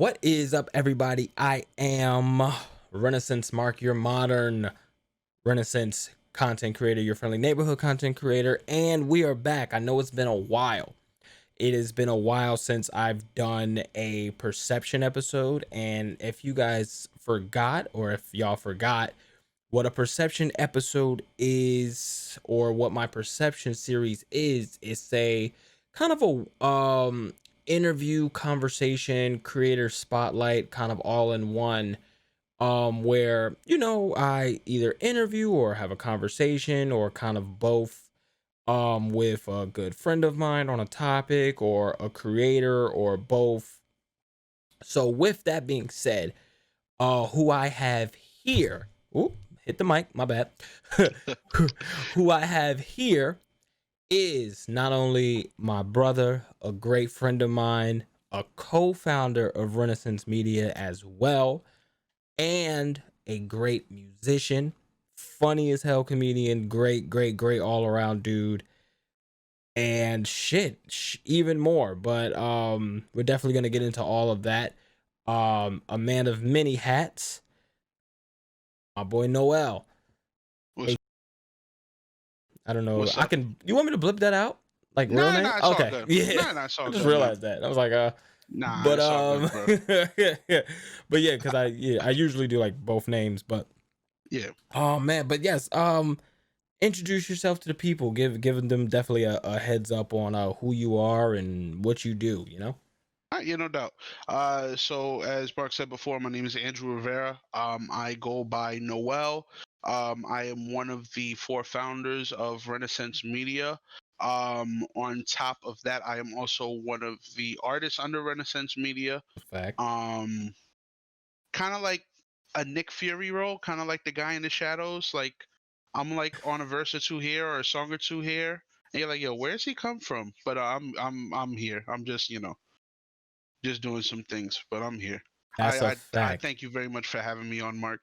What is up, everybody? I am Renascence Mark, your modern Renaissance content creator, your friendly neighborhood content creator, and we are back. I know it's been a while. It has been a while since I've done a perception episode, and if you guys forgot, or if y'all forgot what a perception episode is, or what my perception series is, it's a kind of a interview, conversation, creator spotlight, kind of all in one, where I either interview or have a conversation or kind of both, with a good friend of mine on a topic, or a creator, or both. So with that being said, who I have here, ooh, hit the mic, my bad. Who I have here is not only my brother, a great friend of mine, a co-founder of Renascence Media as well, and a great musician, funny as hell comedian, great all around dude, and even more. But we're definitely gonna get into all of that. A man of many hats, my boy KnoWell. Was Hey, I don't know. what's up? You want me to blip that out? Like real Nah, name? nah, it's all Okay. good. Yeah. Nah, it's I all just good, man. realized that. I was like, Nah, but it's all good, bro. but yeah, because I usually do like both names, but Yeah. oh man, but yes, introduce yourself to the people, giving them definitely a heads up on who you are and what you do, you know? Yeah, no doubt. So as Mark said before, my name is Andrew Rivera. I go by KnoWell. I am one of the four founders of Renascence Media. On top of that, I am also one of the artists under Renascence Media. Fact. Um, Kind of like a Nick Fury role, kind of like the guy in the shadows. Like I'm like on a verse or two here or a song or two here, and you're like, yo, where's he come from? But I'm here. I'm just just doing some things, but I'm here. That's a I fact. thank you very much for having me on, Mark.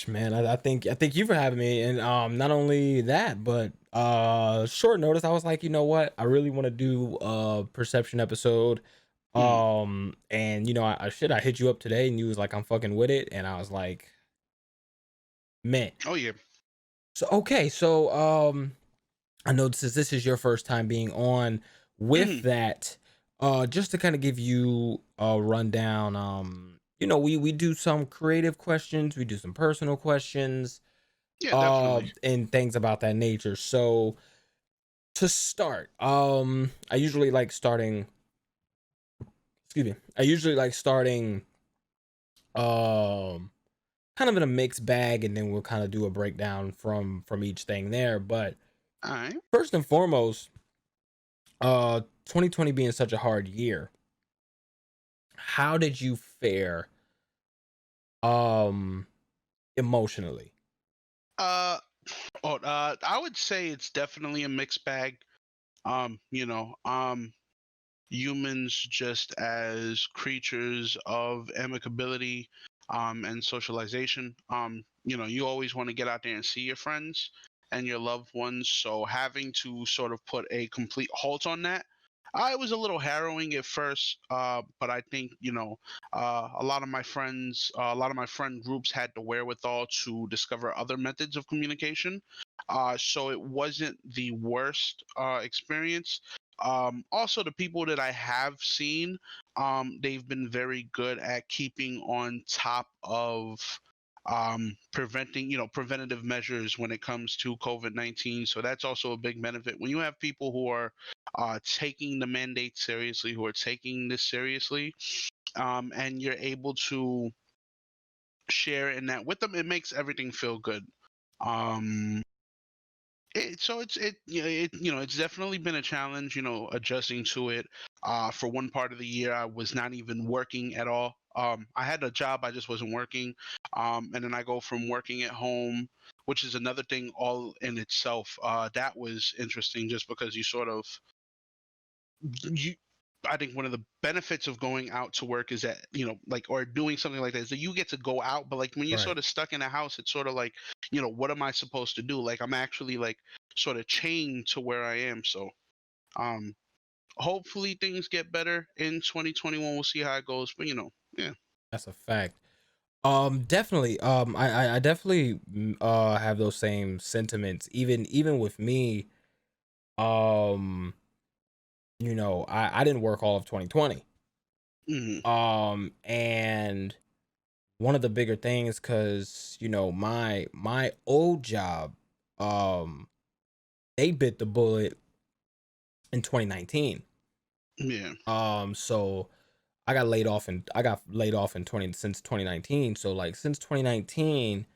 Man, I think you for having me, and not only that, but short notice, I was like, you know what, I really want to do a perception episode, Hmm. and I hit you up today, and you was like, I'm fucking with it, and I was like, man. Oh yeah. So okay, so I know this is your first time being on. With Hmm. that, just to kind of give you a rundown, we do some creative questions, we do some personal questions, Yeah, definitely. and things about that nature. So to start, I usually like starting. Excuse me. I usually like starting, um, kind of in a mixed bag, and then we'll kind of do a breakdown from each thing there. But All right. first and foremost, 2020 being such a hard year, how did you fare, um, emotionally? Uh, I would say it's definitely a mixed bag. Um, you know, um, Humans just as creatures of amicability and socialization. You always want to get out there and see your friends and your loved ones. So having to sort of put a complete halt on that, it was a little harrowing at first. But I think a lot of my friends, a lot of my friend groups had the wherewithal to discover other methods of communication. So it wasn't the worst experience. Also, the people that I have seen, they've been very good at keeping on top of preventing, preventative measures when it comes to COVID-19. So that's also a big benefit. When you have people who are taking the mandate seriously, who are taking this seriously, and you're able to share in that with them, it makes everything feel good. Um, so it's definitely been a challenge, adjusting to it. For one part of the year, I was not even working at all. I had a job, I just wasn't working. And then I go from working at home, which is another thing all in itself. That was interesting, just because you I think one of the benefits of going out to work is that, like, or doing something like that, is that you get to go out. But like when you're Right. sort of stuck in a house, it's sort of like, what am I supposed to do? Like I'm actually like sort of chained to where I am. So um hopefully things get better in 2021. We'll see how it goes. But Yeah. That's a fact. Definitely. I definitely have those same sentiments. Even with me, um, I didn't work all of 2020. Hmm. And one of the bigger things, cause my old job, um, they bit the bullet in 2019. Yeah. So I got laid off in 20 since 2019. So like since 2019,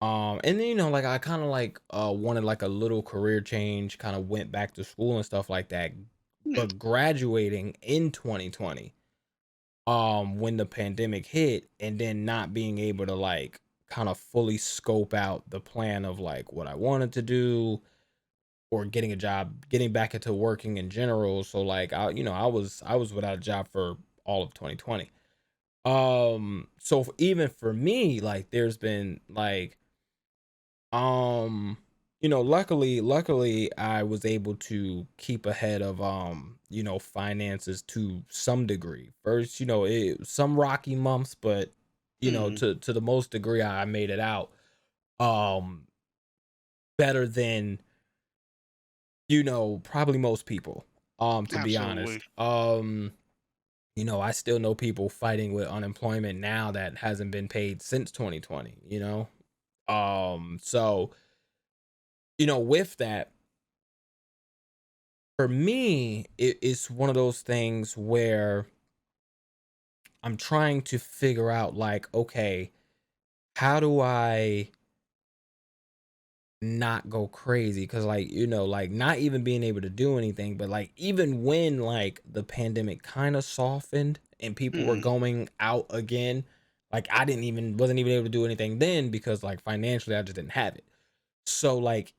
and then like I kind of like wanted like a little career change, kind of went back to school and stuff like that. Yeah. But graduating in 2020, when the pandemic hit, and then not being able to like kind of fully scope out the plan of like what I wanted to do, or getting a job, getting back into working in general. So like I was without a job for all of 2020. So even for me, like there's been like um luckily I was able to keep ahead of finances to some degree. First, some rocky months, but Hmm. to the most degree I made it out um better than probably most people, to be Absolutely. honest. I still know people fighting with unemployment now that hasn't been paid since 2020. So with that, for me, it's one of those things where I'm trying to figure out, like, okay, how do I not go crazy? Because like like not even being able to do anything, but like even when like the pandemic kind of softened and people were Hmm. going out again, like I didn't even wasn't even able to do anything then, because like financially I just didn't have it. So like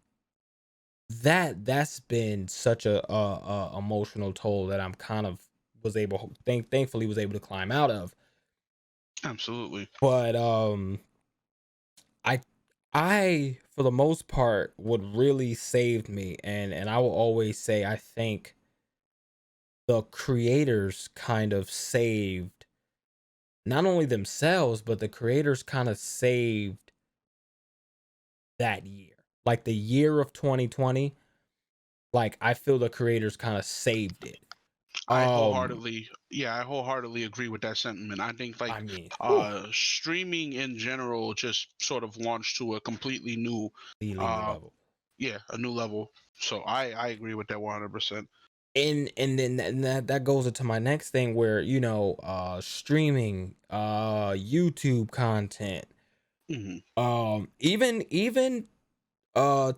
that's been such a emotional toll that I'm kind of was able thankfully was able to climb out of. Absolutely. But I I for the most part, what really saved me, and I will always say, I think the creators kind of saved not only themselves, but the creators kind of saved that year. Like the year of 2020, like I feel the creators kind of saved it. Um I wholeheartedly agree with that sentiment. I think like I mean, whew, streaming in general just sort of launched to a completely new completely new uh level. yeah, a new level. So I agree with that 100%. And then that goes into my next thing, where streaming, YouTube content, Hmm. even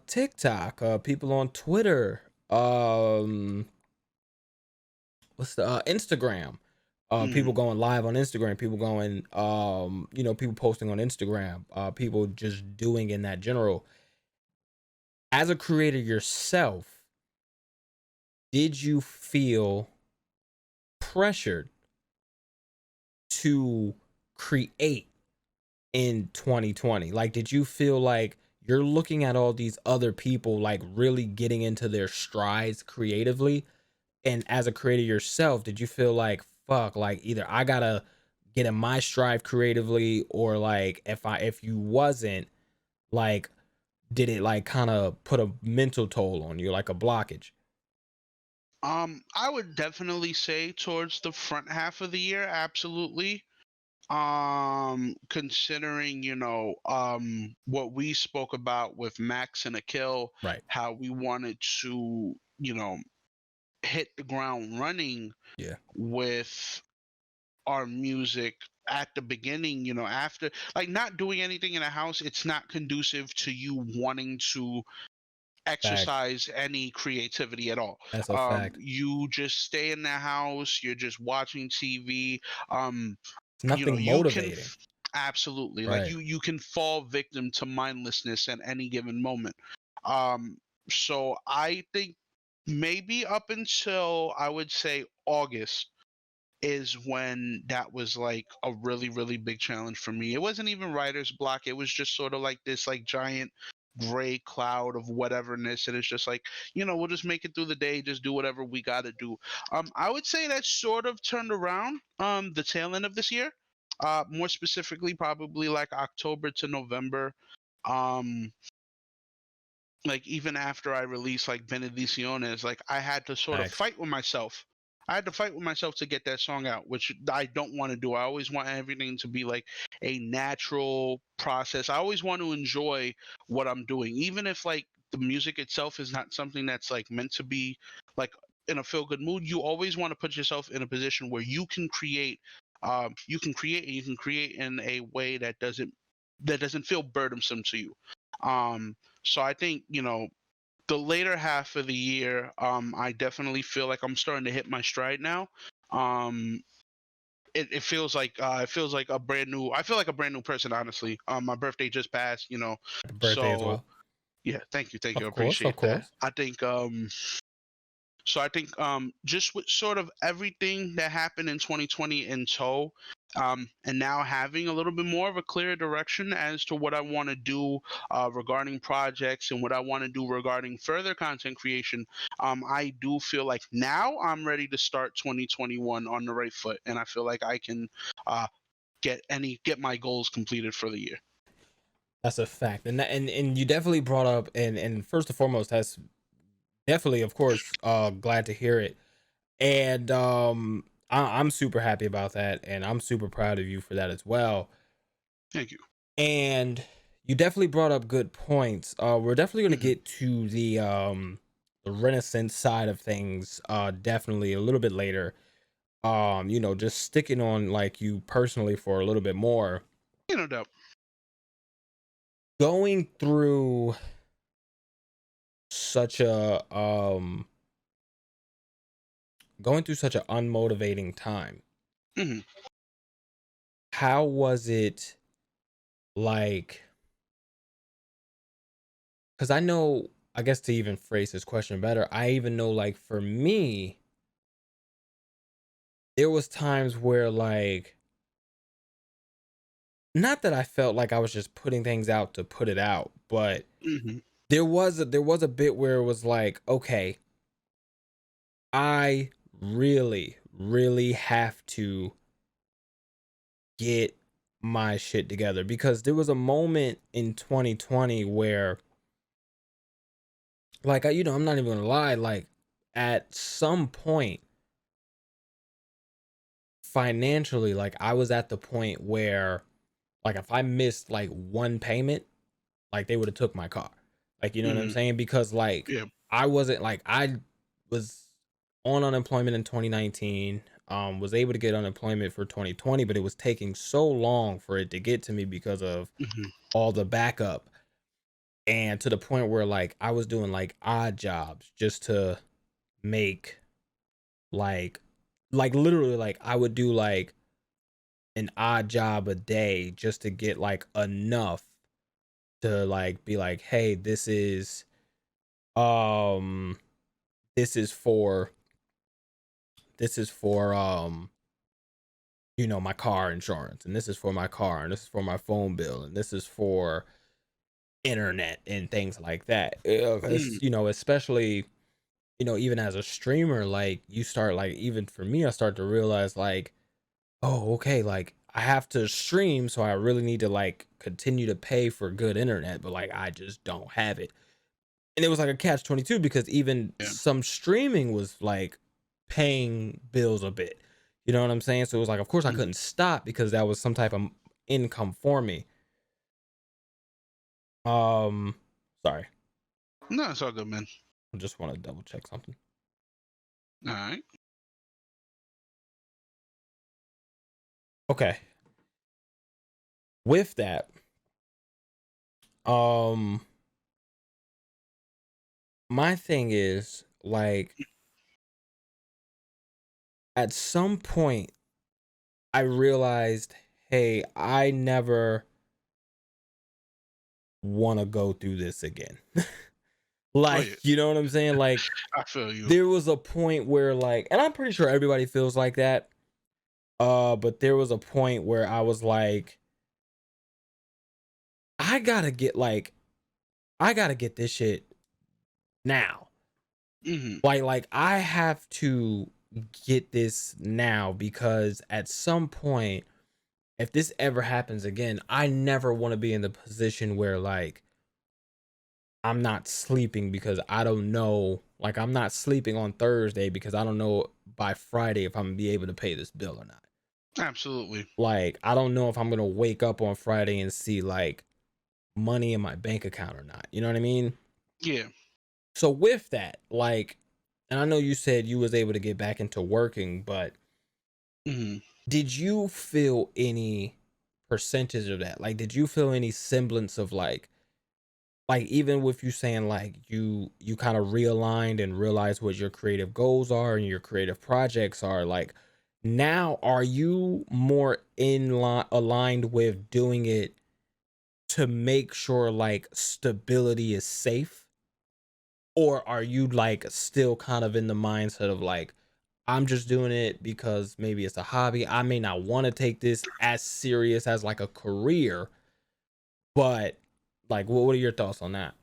TikTok, people on Twitter, what's the Instagram, people Hmm. going live on Instagram, people going people posting on Instagram, people just doing in that general. As a creator yourself, did you feel pressured to create in 2020? Like, did you feel like you're looking at all these other people like really getting into their strides creatively? And as a creator yourself, did you feel like, fuck, like either I gotta get in my stride creatively, or like if you wasn't, like, did it like kind of put a mental toll on you, like a blockage? I would definitely say towards the front half of the year, absolutely. Considering, what we spoke about with Max and Akil, Right. how we wanted to, hit the ground running Yeah. with our music at the beginning, after like not doing anything in a house, it's not conducive to you wanting to Fact. exercise any creativity at all. That's a fact. You just stay in the house, you're just watching TV. Um, It's nothing you can motivating. absolutely, like Right. you can fall victim to mindlessness at any given moment. Um, so I think maybe up until I would say August is when that was like a really really big challenge for me. It wasn't even writer's block, it was just sort of like this like giant gray cloud of whateverness, and it's just like, we'll just make it through the day, just do whatever we got to do. I would say that sort of turned around the tail end of this year. More specifically, probably like October to November. Um, like even after I released like Benediciones, like I had to sort of Facts. fight with myself. I had to fight with myself to get that song out, which I don't want to do. I always want everything to be like a natural process. I always want to enjoy what I'm doing, even if like the music itself is not something that's like meant to be like in a feel good mood. You always want to put yourself in a position where you can create, and you can create in a way that doesn't feel burdensome to you. Um, so I think, the later half of the year, I definitely feel like I'm starting to hit my stride now. Um, it feels like a brand new. I feel like a brand new person, honestly. My birthday just passed. Happy birthday as So well. yeah, thank you, I Of course, of appreciate that. course. I think just with sort of everything that happened in 2020 in tow, and now having a little bit more of a clear direction as to what I want to do regarding projects and what I want to do regarding further content creation, I do feel like now I'm ready to start 2021 on the right foot, and I feel like I can uh, get my goals completed for the year. That's a fact. And you definitely brought up, and first and foremost, that's definitely, of course, glad to hear it. And I'm super happy about that, and I'm super proud of you for that as well. Thank you. And you definitely brought up good points. We're definitely going to Hmm. get to the Renaissance side of things definitely a little bit later. Just sticking on like you personally for a little bit more. No doubt. Going through such a going through such an unmotivating time. Hmm. How was it like, cuz I know, I guess to even phrase this question better, I even know like for me, there was times where like, not that I felt like I was just putting things out to put it out, but Hmm. there was a bit where it was like, okay, I really really have to get my shit together, because there was a moment in 2020 where like I'm not even going to lie, like at some point financially, like I was at the point where like if I missed like one payment, like they would have took my car. Like, you know what I'm Hmm. saying? Because like Yeah. I wasn't like, I was on unemployment in 2019, was able to get unemployment for 2020, but it was taking so long for it to get to me because of Hmm. all the backup, and to the point where like I was doing like odd jobs just to make like literally like I would do like an odd job a day just to get like enough to like be like, hey, um this is for this is for my car insurance, and this is for my car, and this is for my phone bill, and this is for internet and things like that. Hmm. Especially, even as a streamer, like you start like, even for me, I start to realize like, oh, okay, like I have to stream, so I really need to like continue to pay for good internet, but like I just don't have it. And it was like a catch 22, because even Yeah. some streaming was like paying bills a bit. You know what I'm saying? So it was like, of course I Mhm. couldn't stop because that was some type of income for me. Um, Sorry, No, it's all good, man. I just want to double check something. All right. Okay. With that, um, my thing is like, at some point I realized, hey, I never want to go through this again. Oh Like, yeah, you know what I'm saying? Like, I feel you. there was a point where like, and I'm pretty sure everybody feels like that. But there was a point where I was like, I gotta get like I gotta get this shit now. Hmm. Like I have to get this now because at some point, if this ever happens again, I never want to be in the position where like I'm not sleeping because I don't know. Like I'm not sleeping on Thursday because I don't know by Friday if I'm gonna be able to pay this bill or not. Absolutely. Like I don't know if I'm gonna wake up on Friday and see like money in my bank account or not. You know what I mean? Yeah. So with that, like, and I know you said you was able to get back into working, but Hmm. did you feel any percentage of that? Like, did you feel any semblance of like even with you saying like you kind of realigned and realized what your creative goals are and your creative projects are, like now are you more in line aligned with doing it to make sure like stability is safe, or are you like still kind of in the mindset of like I'm just doing it because maybe it's a hobby, I may not want to take this as serious as like a career, but like what are your thoughts on that?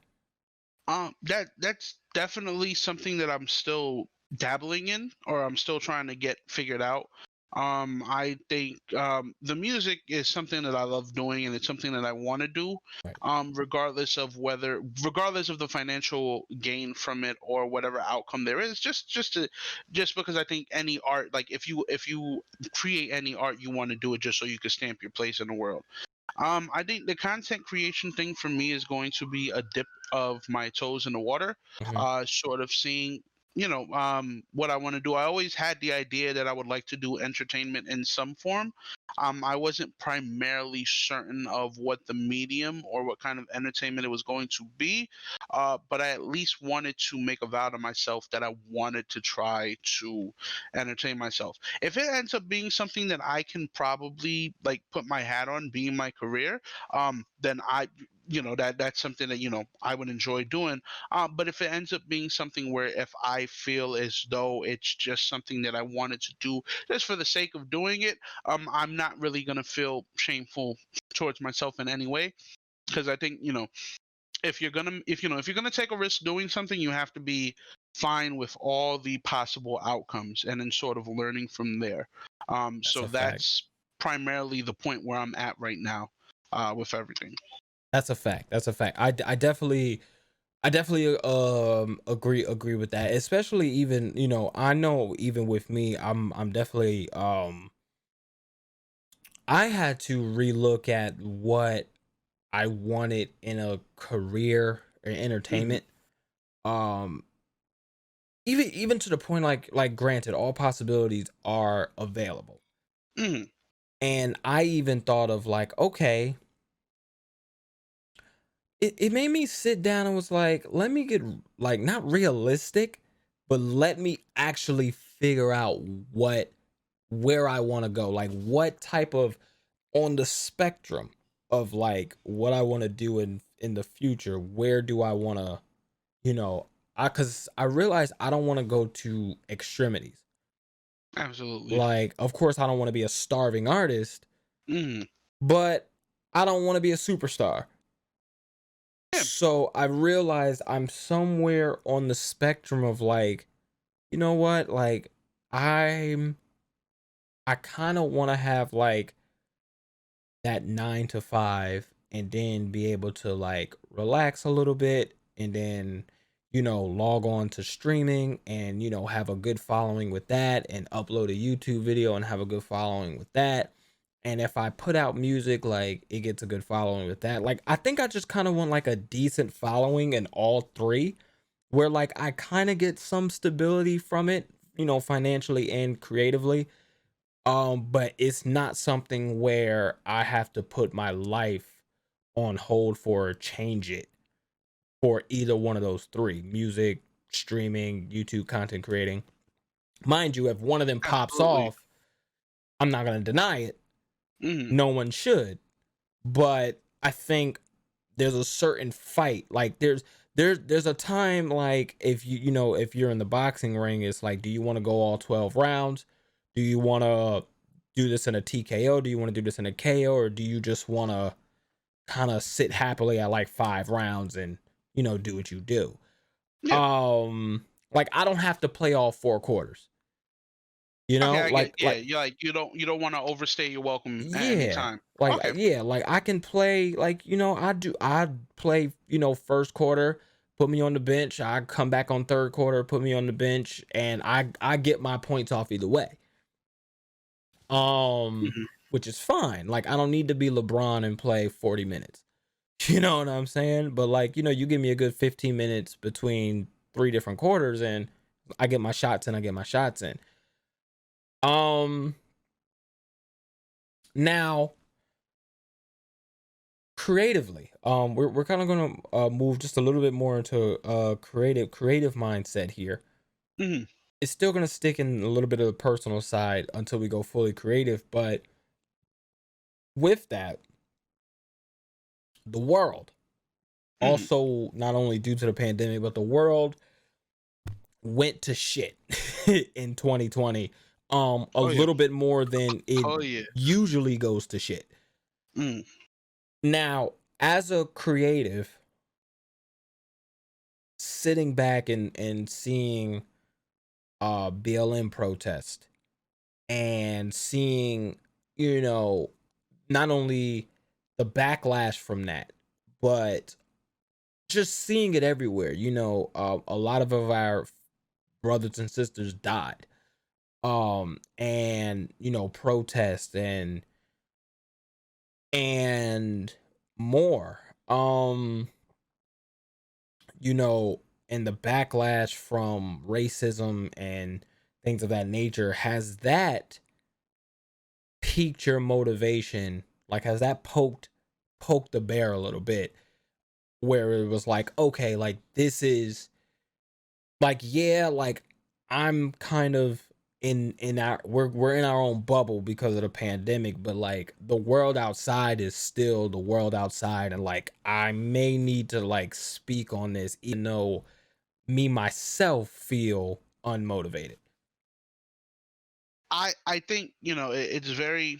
That's definitely something that I'm still dabbling in, or I'm still trying to get figured out. I think the music is something that I love doing, and it's something that I want to do, Right. regardless of the financial gain from it or whatever outcome there is. Just because I think any art, like if you create any art, you want to do it just so you can stamp your place in the world. I think the content creation thing for me is going to be a dip of my toes in the water, Hmm. sort of seeing, what I want to do. I always had the idea that I would like to do entertainment in some form. I wasn't primarily certain of what the medium or what kind of entertainment it was going to be, but I at least wanted to make a vow to myself that I wanted to try to entertain myself. If it ends up being something that I can probably like put my hat on being my career, then that's something that I would enjoy doing. But if it ends up being something where if I feel as though it's just something that I wanted to do just for the sake of doing it, I'm not really gonna feel shameful towards myself in any way, because I think if you're gonna take a risk doing something, you have to be fine with all the possible outcomes and then sort of learning from there. That's So a fact. that's primarily the point where I'm at right now, with everything. That's a fact. That's a fact. I definitely agree with that. Especially even, I know even with me, I'm definitely I had to relook at what I wanted in a career or Hmm. entertainment. Um even to the point like granted all possibilities are available. Hmm. And I even thought of like, okay, it made me sit down and was like, let me get like not realistic, but let me actually figure out where I want to go. Like what type of on the spectrum of like what I want to do in the future, where do I want to, you know, I cuz I realized I don't want to go to extremities. Absolutely. Like of course I don't want to be a starving artist, Hmm. but I don't want to be a superstar. Yeah. So I realized I'm somewhere on the spectrum of like, you know what? Like I'm I kind of want to have like that 9 to 5 and then be able to like relax a little bit and then log on to streaming and have a good following with that and upload a YouTube video and have a good following with that. And if I put out music, like it gets a good following with that. Like I think I just kind of want like a decent following in all three, where like I kind of get some stability from it, financially and creatively. But it's not something where I have to put my life on hold for or change it for either one of those three: music, streaming, YouTube content creating. Mind you, if one of them pops Absolutely. off, I'm not gonna deny it. Hmm. No one should. But I think there's a certain fight. Like there's a time like if if you're in the boxing ring, it's like, do you want to go all 12 rounds? Do you want to do this in a TKO? Do you want to do this in a KO? Or do you just want to kind of sit happily at like 5 rounds and do what you do. Yeah. Like I don't have to play all 4 quarters. Okay, I get. Like Yeah, you don't want to overstay your welcome at any yeah. time. Like Okay. yeah, like I can play like I play, first quarter, put me on the bench, I come back on third quarter, put me on the bench, and I get my points off either way. Um Mhm. which is fine. Like I don't need to be LeBron and play 40 minutes. You know what I'm saying? But like, you give me a good 15 minutes between 3 different quarters and I get my shots in, I get my shots in. Um Now creatively, we're kind of gonna move just a little bit more into creative mindset here. Mhm. It's still gonna stick in a little bit of the personal side until we go fully creative, but with that, the world Mhm. also, not only due to the pandemic, but the world went to shit in 2020, a Oh yeah. little bit more than it Oh yeah. usually goes to shit. Mm. Now, as a creative, sitting back and seeing BLM protest and seeing, you know, not only the backlash from that, but just seeing it everywhere. A lot of our brothers and sisters died. And protest and more. You know, and the backlash from racism and things of that nature, has that piqued your motivation? Like, has that poked the bear a little bit, where it was like, okay, like this is like, yeah, like I'm kind of in our we're in our own bubble because of the pandemic, but like the world outside is still the world outside, and like I may need to like speak on this even though me myself feel unmotivated. I think it's very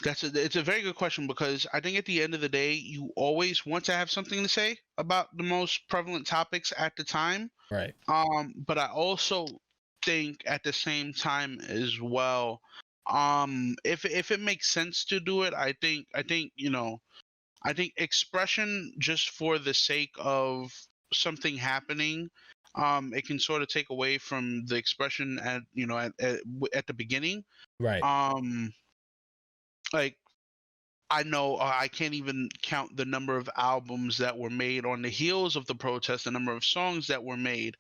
it's a very good question, because I think at the end of the day you always want to have something to say about the most prevalent topics at the time. Right. But I also think at the same time as well, if it makes sense to do it, I think expression just for the sake of something happening, it can sort of take away from the expression at the beginning. Right. Um, like I know, I can't even count the number of albums that were made on the heels of the protest, the number of songs that were made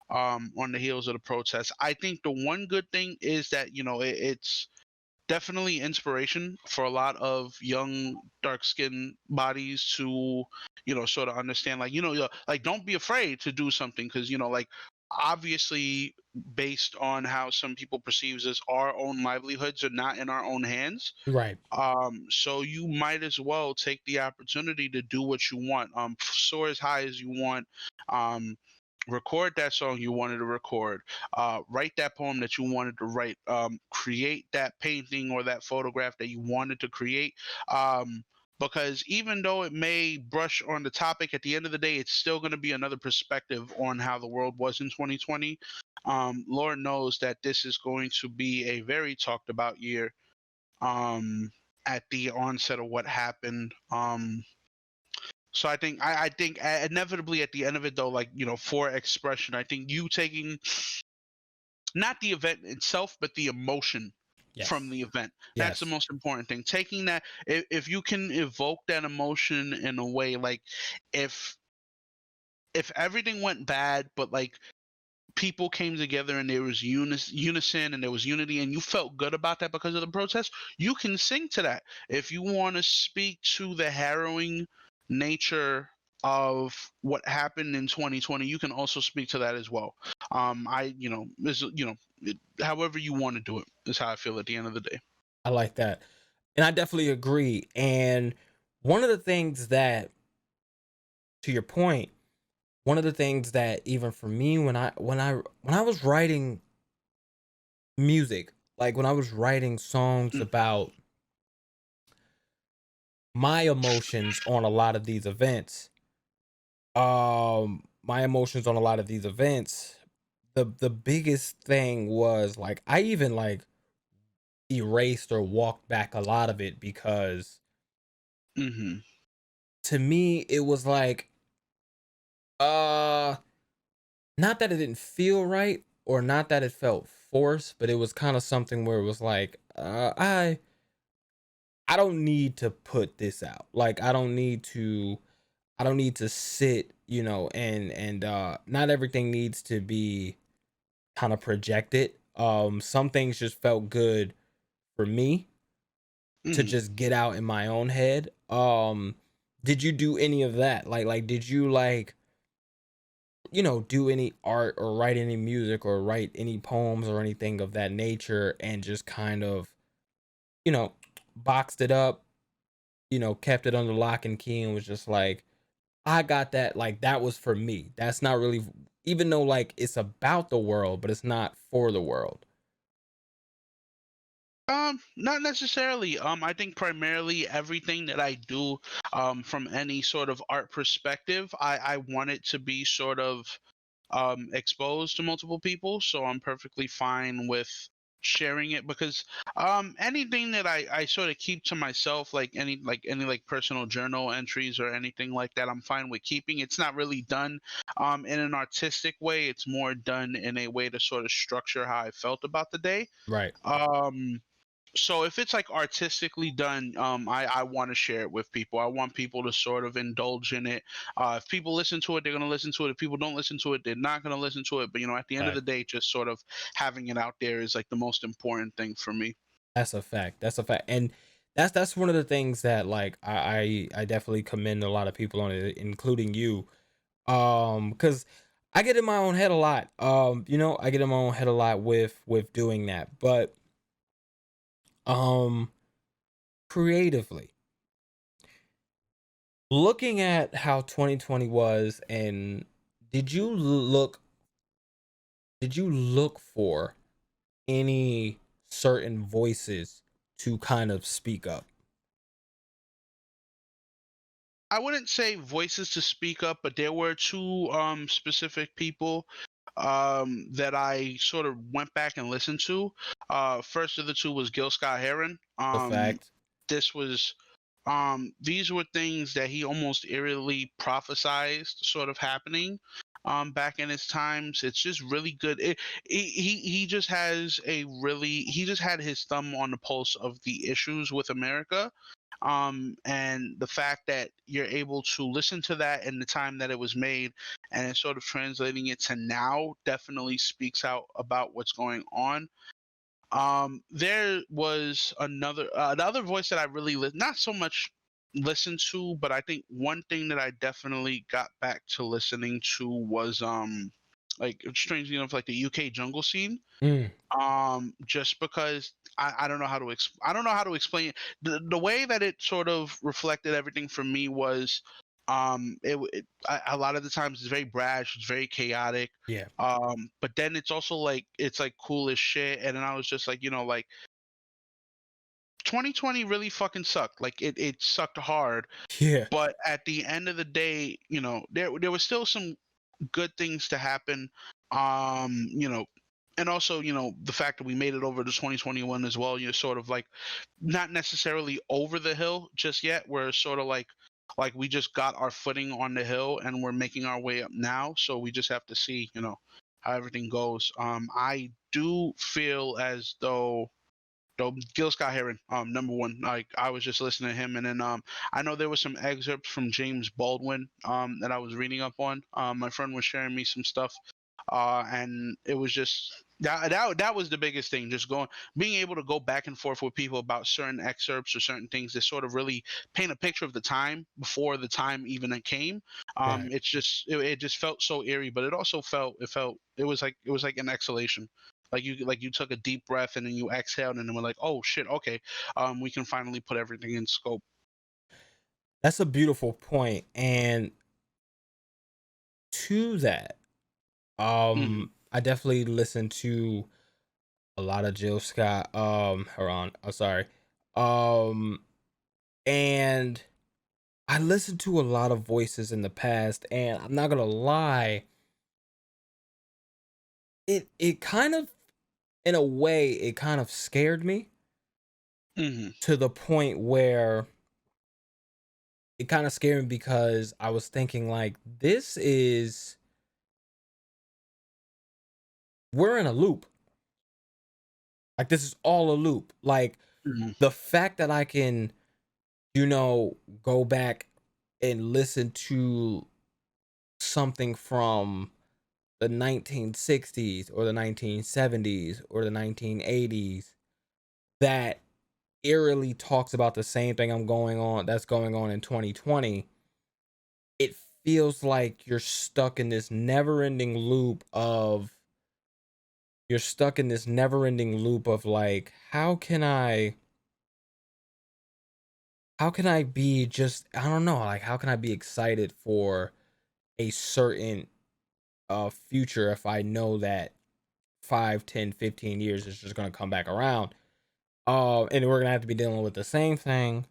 on the heels of the protest. I think the one good thing is that it's definitely inspiration for a lot of young dark skinned bodies to sort of understand, like like don't be afraid to do something, because like obviously, based on how some people perceives as our own livelihoods are not in our own hands. Right. So you might as well take the opportunity to do what you want, soar as high as you want, um record that song you wanted to record, write that poem that you wanted to write, create that painting or that photograph that you wanted to create. Because even though it may brush on the topic, at the end of the day, it's still going to be another perspective on how the world was in 2020. Lord knows that this is going to be a very talked about year, um, at the onset of what happened. So I think inevitably at the end of it, though, like for expression, I think you taking not the event itself, but the emotion from Yes. the event. That's the Yes. most important thing. Taking that, if you can evoke that emotion in a way, like if if everything went bad, but like people came together and there was unison and there was unity, and you felt good about that because of the protest, you can sing to that. If you want to speak to the harrowing nature of what happened in 2020, you can also speak to that as well. I is however you want to do it is how I feel at the end of the day. I like that. And I definitely agree. And one of the things that, to your point, one of the things that even for me, when I was writing music, like when I was writing songs Mm, about my emotions on a lot of these events. My emotions on a lot of these events. The biggest thing was like I even like erased or walked back a lot of it because Mm-hmm. to me it was like uh not that it didn't feel right or not that it felt forced, but it was kind of something where it was like I don't need to put this out. Like I don't need to sit, and not everything needs to be kind of projected. Some things just felt good for me to Mm-hmm. just get out in my own head. Did you do any of that? Like did you like, do any art or write any music or write any poems or anything of that nature and just kind of, you know, boxed it up, kept it under lock and key and was just like, I got that. Like that was for me. That's not really, even though like it's about the world, but it's not for the world. Not necessarily. I think primarily everything that I do, from any sort of art perspective, I want it to be sort of exposed to multiple people. So I'm perfectly fine with sharing it because anything that I sort of keep to myself, like any personal journal entries or anything like that, I'm fine with keeping. It's not really done in an artistic way. It's more done in a way to sort of structure how I felt about the day. Right. Um, so if it's like artistically done, I want to share it with people. I want people to sort of indulge in it. If people listen to it, they're gonna listen to it. If people don't listen to it, they're not gonna listen to it. But at the end of Right. the day, just sort of having it out there is like the most important thing for me. That's a fact. That's a fact. And that's one of the things that like I definitely commend a lot of people on it, including you. Because I get in my own head a lot. I get in my own head a lot with doing that. But um creatively, looking at how 2020 was, and did you look did you look for any certain voices to kind of speak up? I wouldn't say voices to speak up, but there were two specific people that I sort of went back and listened to. First of the two was Gil Scott Heron. The fact. This was these were things that he almost eerily prophesized sort of happening back in his times. It's just really good. He just has he just had his thumb on the pulse of the issues with America, and the fact that you're able to listen to that in the time that it was made and it's sort of translating it to now definitely speaks out about what's going on. There was another voice that I really not so much listened to, but I think one thing that I definitely got back to listening to was like strangely enough, like the UK jungle scene. Mm, Just because I don't know how to I don't know how to explain it. The way that it sort of reflected everything for me was a lot of the times it's very brash, it's very chaotic, yeah. but then it's also like it's like cool as shit. And then I was just like, 2020 really fucking sucked. Like it sucked hard, Yeah. but at the end of the day, there was still some good things to happen. You know, and also, the fact that we made it over to 2021 as well, you're sort of like not necessarily over the hill just yet. We're sort of like we just got our footing on the hill and we're making our way up now. So we just have to see, how everything goes. I do feel as though Gil Scott Heron, number one. Like I was just listening to him, and then I know there was some excerpts from James Baldwin that I was reading up on. My friend was sharing me some stuff, and it was just that was the biggest thing. Just being able to go back and forth with people about certain excerpts or certain things that sort of really paint a picture of the time before the time even it came. Right. It just felt so eerie, but it also it was like an exhalation. Like you took a deep breath and then you exhaled and then we're like, oh shit, okay, we can finally put everything in scope. That's a beautiful point. And to that, Hmm. I definitely listened to a lot of Jill Scott. Hold on. I'm sorry. Um, And I listened to a lot of voices in the past, and I'm not gonna lie, it kind of, in a way, it kind of scared me Hmm. to the point where it kind of scared me because I was thinking like we're in a loop. Like this is all a loop. Like Hmm. the fact that I can, go back and listen to something from the 1960s or the 1970s or the 1980s that eerily talks about the same thing that's going on in 2020. It feels like you're stuck in this never-ending loop of like how can I be just, I don't know, like how can I be excited for a certain future if I know that 5, 10, 15 years is just going to come back around. And we're going to have to be dealing with the same thing,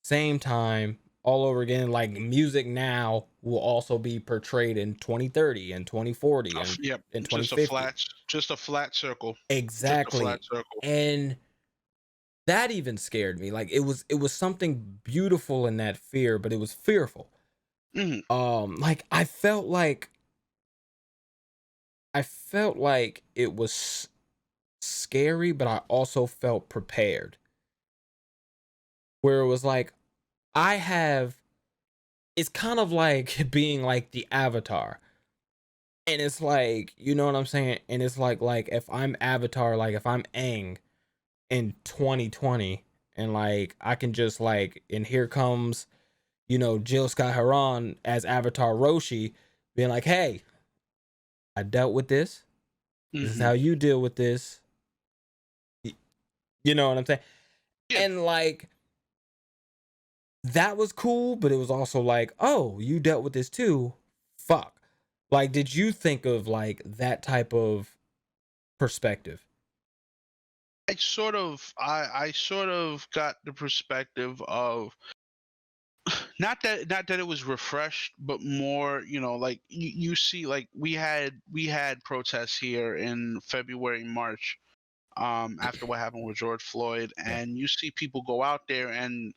same time, all over again. Like music now will also be portrayed in 2030 and 2040 and Yep. in Just a 2050. flat circle. Just a flat Exactly. circle. And that even scared me. Like it was something beautiful in that fear, but it was fearful. Hmm. Like I felt like it was scary, but I also felt prepared. Where it was like I have it's kind of like being like the avatar. And it's like, you know what I'm saying? And it's like if I'm Avatar, like if I'm Aang in 2020 and like I can just like and here comes, Jill Scott Heron as Avatar Roshi being like, "Hey, I dealt with this. This is Hmm. how you deal with this." You know what I'm saying? Yeah. And like that was cool, but it was also like, "Oh, you dealt with this too. Fuck." Like did you think of like that type of perspective? I sort of got the perspective of not that it was refreshed, but more, like you see, like we had protests here in February, March, after what happened with George Floyd, Yeah. and you see people go out there and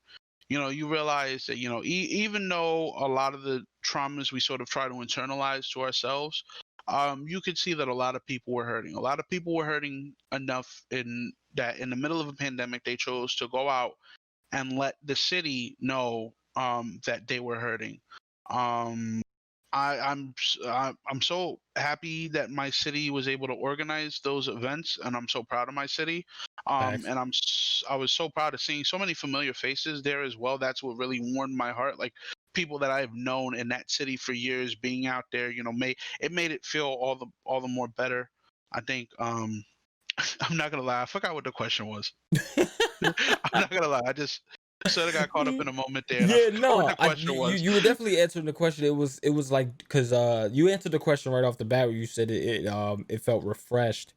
you realize that even though a lot of the traumas we sort of try to internalize to ourselves, you could see that a lot of people were hurting. A lot of people were hurting enough in the middle of a pandemic they chose to go out and let the city know that they were hurting. Um, I'm so happy that my city was able to organize those events, and I'm so proud of my city. Facts. And I was so proud of seeing so many familiar faces there as well. That's what really warmed my heart. Like people that I've known in that city for years, being out there, made it feel all the more better. I think. I'm not gonna lie. I forgot what the question was. I'm not gonna lie. I just sort of got caught up in a moment there, and I Yeah, forgot what no, the question you was. you were definitely answering the question. It was like because you answered the question right off the bat where you said it felt refreshed.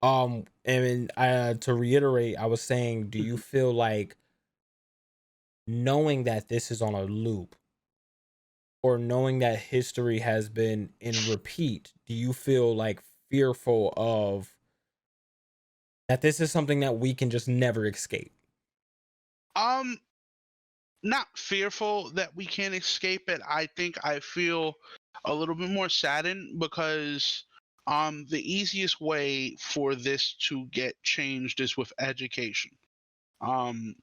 And to reiterate, I was saying, do you Mhm. feel like knowing that this is on a loop or knowing that history has been in repeat, do you feel like fearful of that this is something that we can just never escape? Um, Not fearful that we can't escape it. I think I feel a little bit more saddened because the easiest way for this to get changed is with education. Um,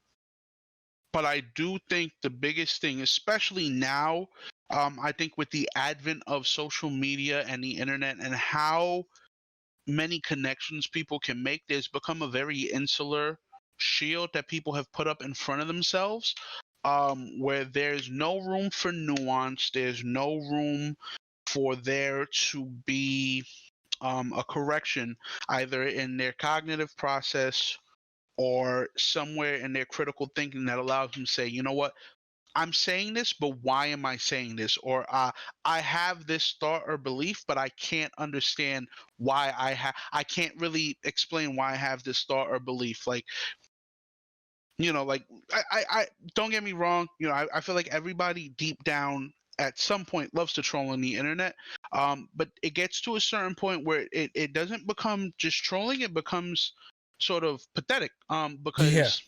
but I do think the biggest thing, especially now, I think with the advent of social media and the internet and how many connections people can make, there's become a very insular shield that people have put up in front of themselves, where there's no room for nuance, there's no room for there to be a correction either in their cognitive process or somewhere in their critical thinking that allows them to say, you know what, I'm saying this, but why am I saying this? Or I have this thought or belief, but I can't understand why I can't really explain why I have this thought or belief. Like Like I don't get me wrong, I feel like everybody deep down at some point loves to troll on the internet. But it gets to a certain point where it doesn't become just trolling, it becomes sort of pathetic. Yeah. Because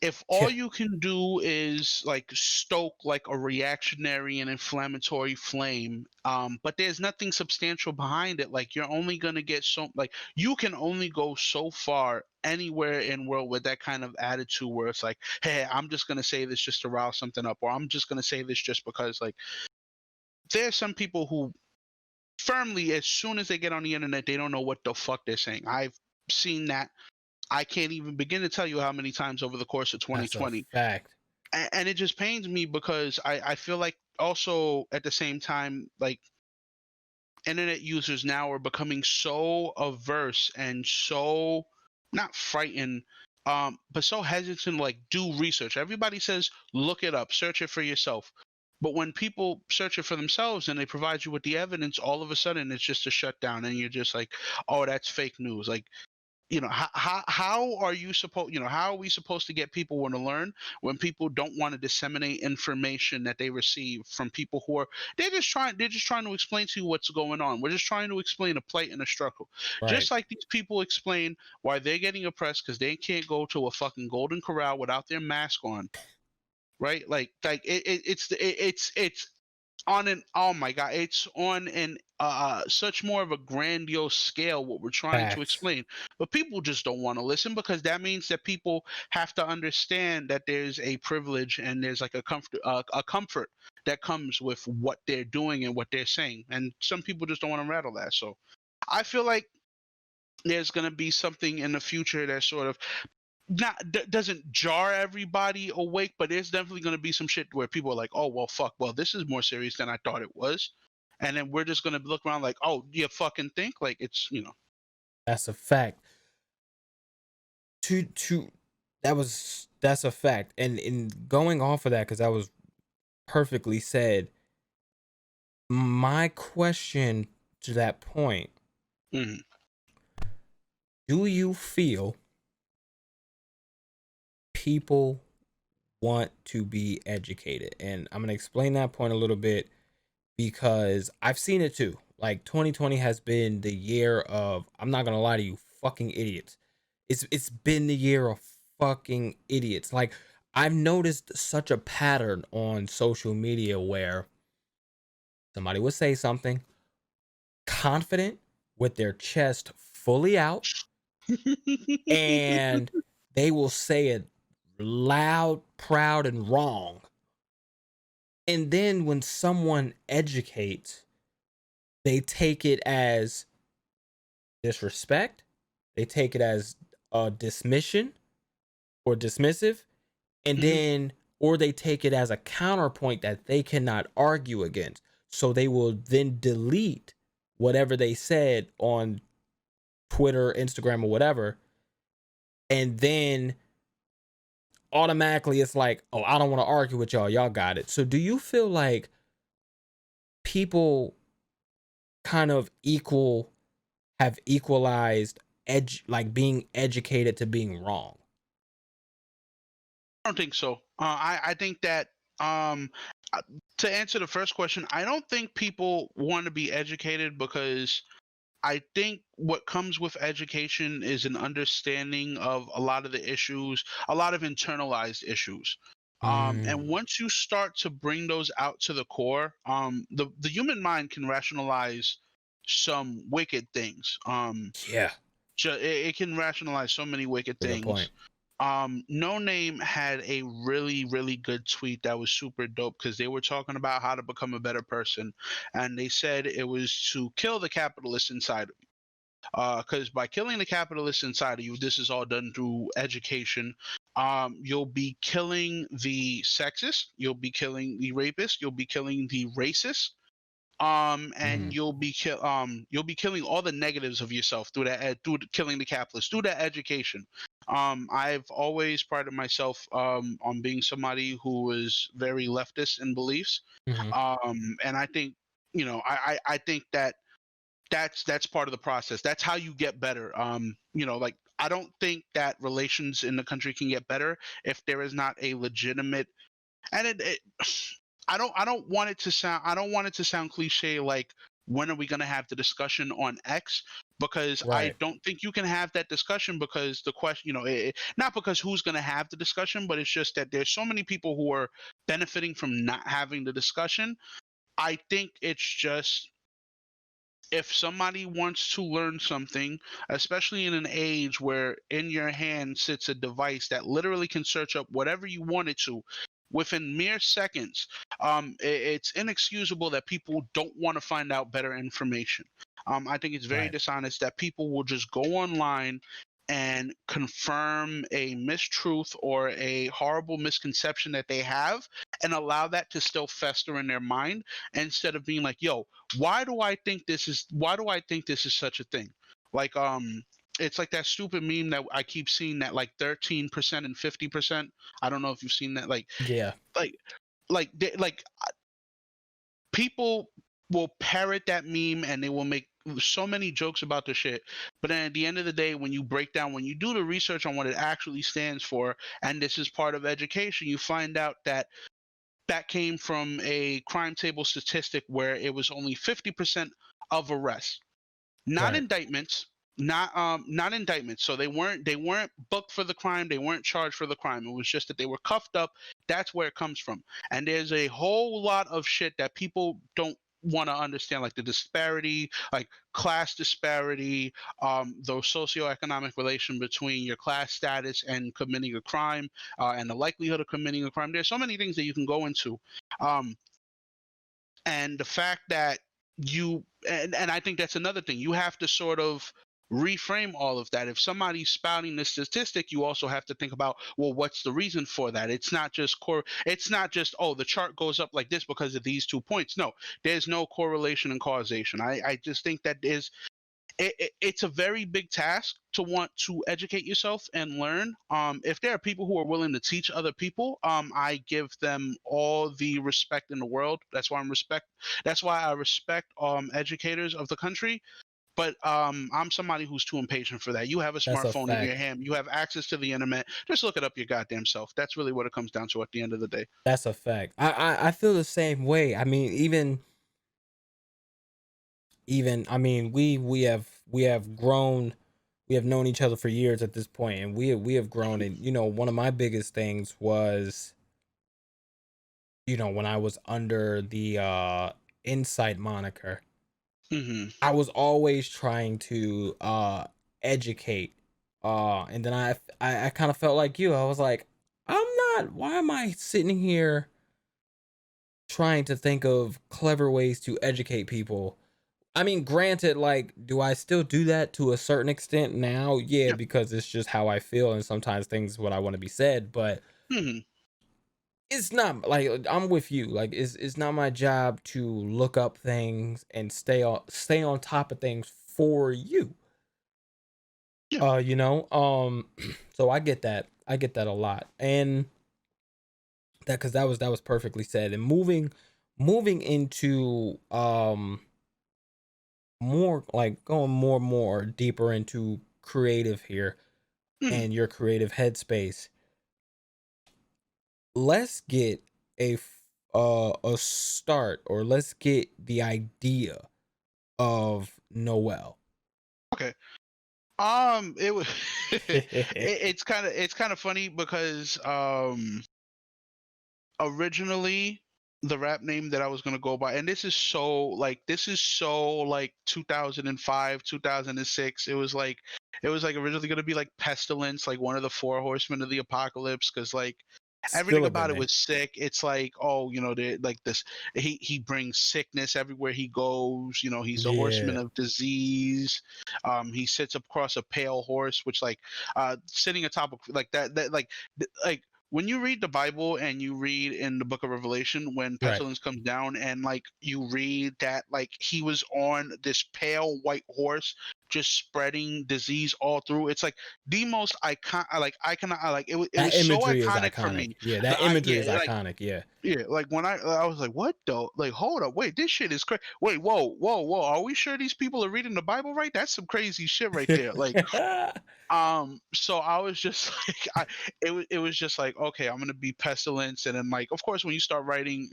if Yeah. all you can do is like stoke like a reactionary and inflammatory flame, but there's nothing substantial behind it, like you're only gonna get so, like, you can only go so far anywhere in world with that kind of attitude where it's like, hey, I'm just gonna say this just to rile something up, or I'm just gonna say this just because, like, there's some people who firmly, as soon as they get on the internet, they don't know what the fuck they're saying. I've seen that. I can't even begin to tell you how many times over the course of That's a 2020. fact. And it just pains me because I feel like also at the same time, like, internet users now are becoming so averse and so not frightened, but so hesitant to like do research. Everybody says look it up, search it for yourself. But when people search it for themselves and they provide you with the evidence, all of a sudden it's just a shutdown, and you're just like, oh, that's fake news. Like, how are you supposed, how are we supposed to get people want to learn when people don't want to disseminate information that they receive from people who are, they're just trying to explain to you what's going on. We're just trying to explain a plight and a struggle, Right. just like these people explain why they're getting oppressed because they can't go to a fucking golden corral without their mask on, right? Like it's on an, oh my god, it's on an such more of a grandiose scale what we're trying to Facts. explain, but people just don't want to listen because that means that people have to understand that there's a privilege and there's like a comfort that comes with what they're doing and what they're saying, and some people just don't want to rattle that. So I feel like there's going to be something in the future that sort of not doesn't jar everybody awake, but there's definitely going to be some shit where people are like, oh well, fuck, well, this is more serious than I thought it was, and then we're just going to look around like, oh, you fucking think like it's, That's a fact. To that's a fact. And in going off of that, because that was perfectly said. My question to that point: mhm. do you feel people want to be educated? And I'm gonna explain that point a little bit because I've seen it too. Like 2020 has been the year of, I'm not gonna lie to you, fucking idiots. It's been the year of fucking idiots. Like, I've noticed such a pattern on social media where somebody would say something confident with their chest fully out, and they will say it loud, proud, and wrong. And then when someone educates, they take it as disrespect, they take it as a dismission or dismissive, and Mhm. then, or they take it as a counterpoint that they cannot argue against. So they will then delete whatever they said on Twitter, Instagram, or whatever. And then automatically it's like, oh, I don't want to argue with y'all. Y'all got it. So do you feel like people kind of have equalized like being educated to being wrong? I don't think so. I think that, um uh, to answer the first question, I don't think people want to be educated because I think what comes with education is an understanding of a lot of the issues, a lot of internalized issues. And Mm, once you start to bring those out to the core, the human mind can rationalize some wicked things. yeah, It can rationalize so many wicked to the point. things. No Name had a really, really good tweet that was super dope because they were talking about how to become a better person, and they said it was to kill the capitalist inside of you. Because by killing the capitalist inside of you, this is all done through education. You'll be killing the sexist, you'll be killing the rapist, you'll be killing the racist, and Hmm. you'll be killing all the negatives of yourself through through killing the capitalist, through that education. I've always prided myself on being somebody who was very leftist in beliefs, Hmm. and I think, I think that that's part of the process. That's how you get better. Like I don't think that relations in the country can get better if there is not a legitimate, and it I don't want it to sound cliche, like when are we going to have the discussion on X, because I Right. don't think you can have that discussion, because the question, not because who's going to have the discussion, but it's just that there's so many people who are benefiting from not having the discussion. I think it's just, if somebody wants to learn something, especially in an age where in your hand sits a device that literally can search up whatever you want it to within mere seconds, it's inexcusable that people don't want to find out better information. I think it's very Right. dishonest that people will just go online and confirm a mistruth or a horrible misconception that they have, and allow that to still fester in their mind, instead of being like, yo, why do I think this is such a thing? Like, it's like that stupid meme that I keep seeing, that like 13% and 50%. I don't know if you've seen that. Yeah. Like like people will parrot that meme and they will make so many jokes about the shit. But then at the end of the day, when you break down, when you do the research on what it actually stands for, and this is part of education, you find out that that came from a crime table statistic where it was only 50% of arrests, not Right. indictments, not indictments. So they weren't booked for the crime, they weren't charged for the crime. It was just that they were cuffed up. That's where it comes from. And there's a whole lot of shit that people don't want to understand, like the disparity, like class disparity, the socioeconomic relation between your class status and committing a crime, and the likelihood of committing a crime. There's so many things that you can go into. Um, and the fact that and I think that's another thing, you have to sort of reframe all of that. If somebody's spouting this statistic, you also have to think about, well, what's the reason for that? It's not just, oh, the chart goes up like this because of these 2 points. No, there's no correlation and causation. I just think that it's a very big task to want to educate yourself and learn. If there are people who are willing to teach other people, I give them all the respect in the world. That's why I respect educators of the country. But I'm somebody who's too impatient for that. You have a That's a smartphone in your fact. hand, you have access to the internet, just look it up your goddamn self. That's really what it comes down to at the end of the day. That's a fact. I feel the same way. I mean, even I mean, we have grown, we have known each other for years at this point, and we have grown. And one of my biggest things was, when I was under the Insight moniker, Hmm. I was always trying to educate. And then I kind of felt like you. I was like, I'm not. Why am I sitting here trying to think of clever ways to educate people? I mean, granted, like, do I still do that to a certain extent now? Yeah, Yeah. because it's just how I feel, and sometimes things what I want to be said, but Hmm. it's not like I'm with you. Like, it's not my job to look up things and stay on top of things for you. Yeah. So I get that. I get that a lot. And that because that was perfectly said. And moving into more like going more deeper into creative here Hmm. and your creative headspace. Let's get a start, or let's get the idea of Noel. Okay. It was it's kind of funny because originally the rap name that I was gonna go by, and this is so like 2005, 2006. It was like originally gonna be like Pestilence, like one of the four horsemen of the apocalypse, because like everything Still a good about it name. was sick. It's like, oh, they like this. He brings sickness everywhere he goes. He's the horseman Yeah. of disease. He sits across a pale horse, which like sitting atop of like that like when you read the Bible and you read in the book of Revelation when Right. pestilence comes down, and like you read that like he was on this pale white horse just spreading disease all through. It's like the most it That was so imagery is iconic for iconic. me. Yeah, That that I imagery yeah is like iconic. Yeah. yeah like when I was like, what the, like, hold up, wait, this shit is crazy. Wait, whoa, are we sure these people are reading the Bible right? That's some crazy shit right there. Like, so I was just like, it was just like, okay, I'm gonna be pestilence. And then, like, of course, when you start writing,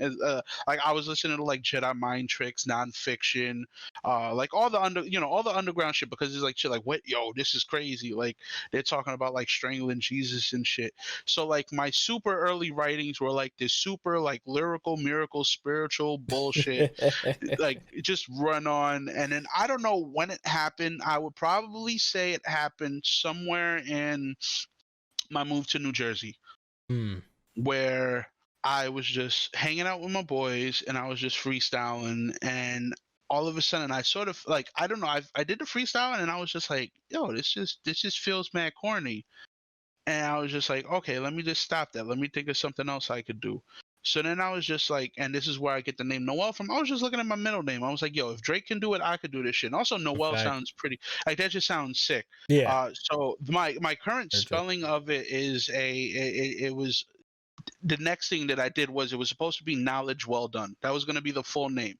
like, I was listening to like Jedi mind tricks, nonfiction, like all the all the underground shit, because it's like shit like, what, yo, this is crazy. Like, they're talking about like strangling Jesus and shit. So like my super early writings were like this super like lyrical, miracle, spiritual bullshit, like just run on. And then I don't know when it happened. I would probably say it happened somewhere in my move to New Jersey, Hmm. where I was just hanging out with my boys and I was just freestyling. And all of a sudden I sort of like, I don't know, I did the freestyle and I was just like, yo, this just feels mad corny. And I was just like, okay, let me just stop that. Let me think of something else I could do. So then I was just like, and this is where I get the name Noel from. I was just looking at my middle name. I was like, yo, if Drake can do it, I could do this shit. And also, A Noel fact. sounds pretty, like, that just sounds sick. Yeah. So my current Very true. spelling of it is it was, the next thing that I did was, it was supposed to be Knowledge Well Done. That was going to be the full name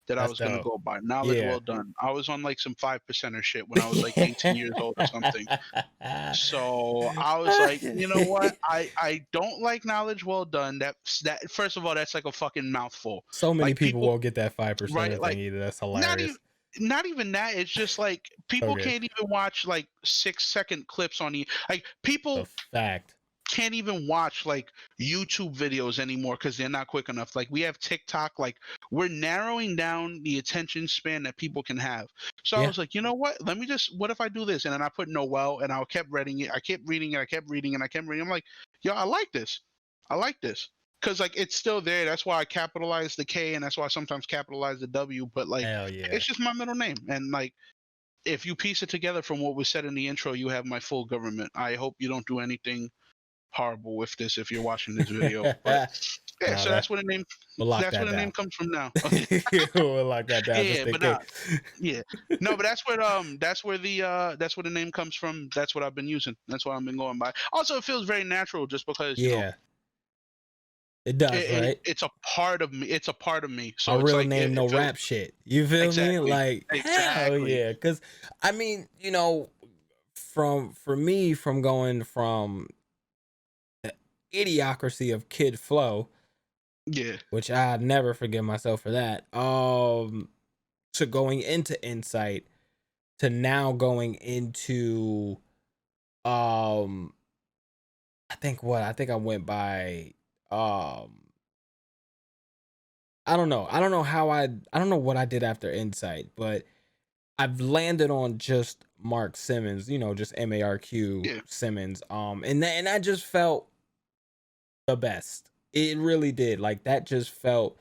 that I That's was going to dope. go by. Knowledge Yeah. Well Done. I was on like some 5%er shit when I was like 18 years old or something. So I was like, you know what? I don't like Knowledge Well Done. That first of all, that's like a fucking mouthful. So many Like, people people, won't get that 5%er right? thing Like, either. That's not even hilarious. not even that. It's just like people Okay. can't even watch like 6-second clips on you. Like, A people fact. can't even watch like YouTube videos anymore because they're not quick enough. Like, we have TikTok. Like, we're narrowing down the attention span that people can have. So I Yeah. was like, you know what? Let me just, what if I do this? And then I put Noel and I kept reading it. I kept reading it. I kept reading and I kept reading. I'm like, yo, I like this. I like this. Cause like it's still there. That's why I capitalize the K and that's why I sometimes capitalize the W. But like, Hell yeah. it's just my middle name. And like, if you piece it together from what was said in the intro, you have my full government. I hope you don't do anything horrible with this if you're watching this video. But yeah, Nah, so that that's where the name, we'll lock that down. comes from now. We'll lock that down Yeah, just in but case. now, yeah, no, but that's where the name comes from. That's what I've been using. That's what I've been going by. Also, it feels very natural just because Yeah, it does, right? it's a part of me. It's a part of me. My So it's real like name, no it feels rap shit. You feel me? exactly, Like, hell exactly. yeah. Cause I mean, for me, from going from the idiocracy of Kid Flow, Yeah, which I never forgive myself for that, to going into Insight, to now going into um I think I went by I don't know. I don't know what I did after Insight, but I've landed on just Mark Simmons, just MARQ yeah, Simmons. And that just felt the best. It really did. Like, that just felt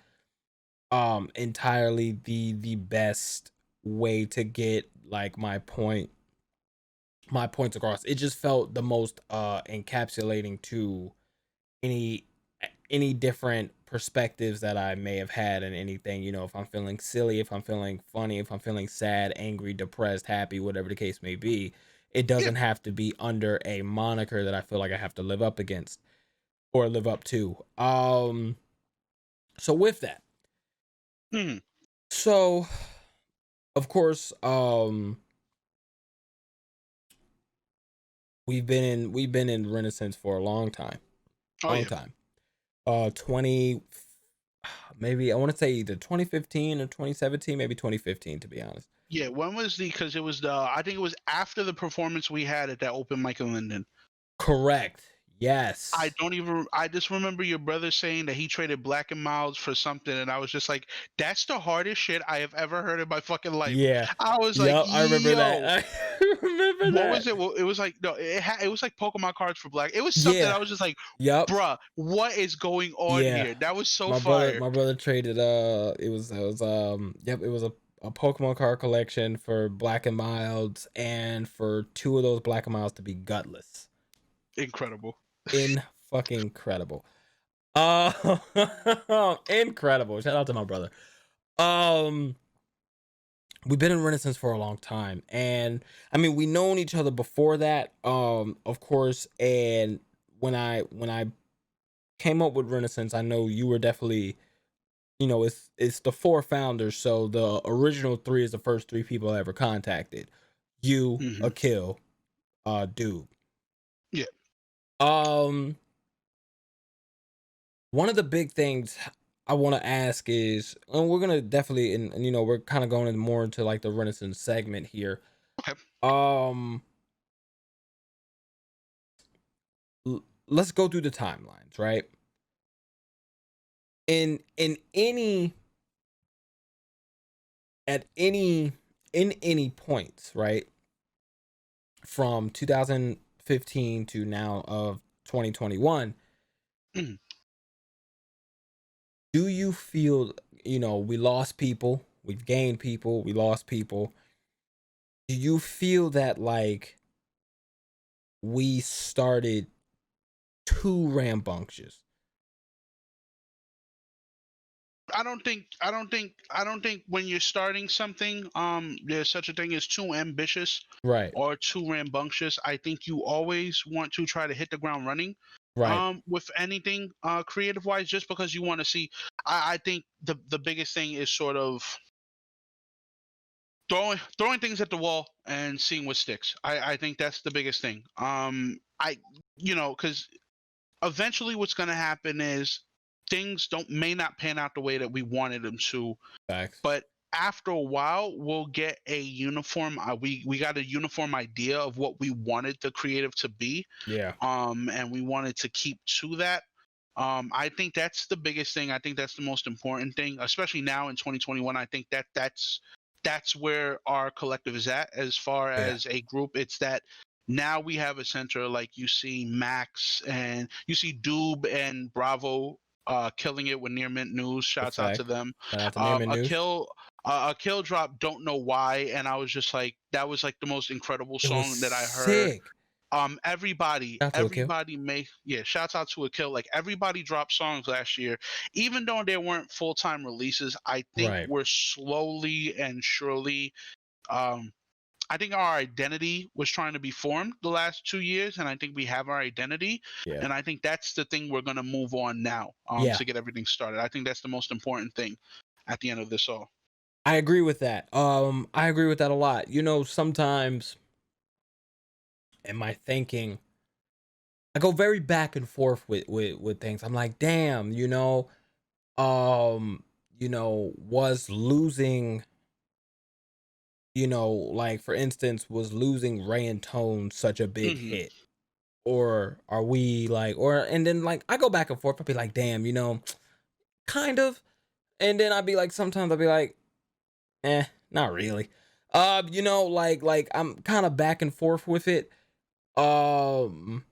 entirely the best way to get like my points across. It just felt the most encapsulating to any any different perspectives that I may have had in anything, if I'm feeling silly, if I'm feeling funny, if I'm feeling sad, angry, depressed, happy, whatever the case may be, it yeah. doesn't have to be under a moniker that I feel like I have to live up against or live up to. So with that, Hmm. so of course, we've been in Renaissance for a long time. Oh Long yeah, time. 20, maybe I want to say either 2015 or 2017, maybe 2015 to be honest. yeah. When was the? Because it was the. I think it was after the performance we had at that open mic in Linden. Correct. I Yes. don't even. I just remember your brother saying that he traded Black and Milds for something, and I was just like, "That's the hardest shit I have ever heard in my fucking life." Yeah. I was like, Yep. I remember that. "Yo, I remember what that. was it?" Well, it was like no, it was like Pokemon cards for Black. It was something. Yeah. I was just like, Yep. "Bruh, what is going on Yeah. here?" That was so My brother fire. my brother traded it was yep, it was a Pokemon card collection for Black and Milds and for two of those Black and Milds to be gutless. Incredible. In fucking incredible. Uh incredible. Shout out to my brother. Um we've been in Renaissance for a long time, and I mean we known each other before that, of course. And when I came up with Renaissance, I know you were definitely, it's the four founders, so the original three is the first three people I ever contacted. You, Hmm. Akil, Dude. Yeah. Um, one of the big things I want to ask is, and we're gonna definitely, and we're kind of going in more into like the Renaissance segment here. Okay. Um, let's go through the timelines, right? In any at any in any points, right? From 2015 to now of 2021, Mhm. do you feel, we lost people, we've gained people, we lost people. Do you feel that like we started too rambunctious? I don't think when you're starting something, there's such a thing as too ambitious Right, or too rambunctious. I think you always want to try to hit the ground running, right, with anything, creative wise, just because you want to see. I think the biggest thing is sort of throwing things at the wall and seeing what sticks. I think that's the biggest thing. Because eventually what's going to happen is things don't may not pan out the way that we wanted them to, facts. but after a while we'll get a uniform, we got a uniform idea of what we wanted the creative to be, Yeah, and we wanted to keep to that. I think that's the biggest thing. I think that's the most important thing, especially now in 2021. I think that's where our collective is at as far yeah, as a group. It's that now we have a center, like you see Max and you see Doob and Bravo killing it with Near Mint News. the Shouts out to fact. them. Shout out to Neiman News. A kill drop. Don't know why, and I was just like, that was like the most incredible It was song that I heard. sick. Everybody, Shout out to a kill. everybody may, yeah, shouts out to a kill. Like everybody dropped songs last year, even though they weren't full time releases. I think Right. we're slowly and surely, um, I think our identity was trying to be formed the last 2 years, and I think we have our identity, Yeah. and I think that's the thing we're gonna move on now, Yeah. to get everything started. I think that's the most important thing at the end of this all. I agree with that. I agree with that a lot. Sometimes in my thinking, I go very back and forth with things. I'm like, damn, was losing, like for instance, was losing Ray and Tone such a big Hmm. hit? Or are we like, or and then like I go back and forth, I'll be like, damn, kind of. And then I'd be like, sometimes I'll be like, not really. Like I'm kind of back and forth with it. Um,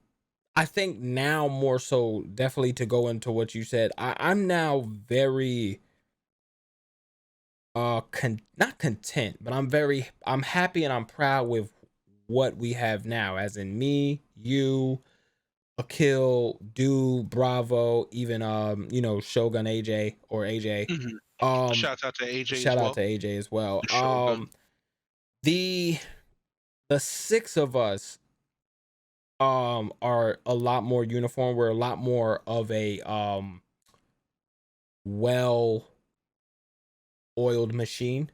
I think now more so, definitely to go into what you said. I'm now very not content, but I'm happy and I'm proud with what we have now, as in me, you, Akil, Do, Bravo, even Shogun AJ or AJ. Hmm. Um, Shouts out to AJ as shout out well, to AJ as well. the Shogun. The the six of us are a lot more uniform. We're a lot more of a well oiled machine.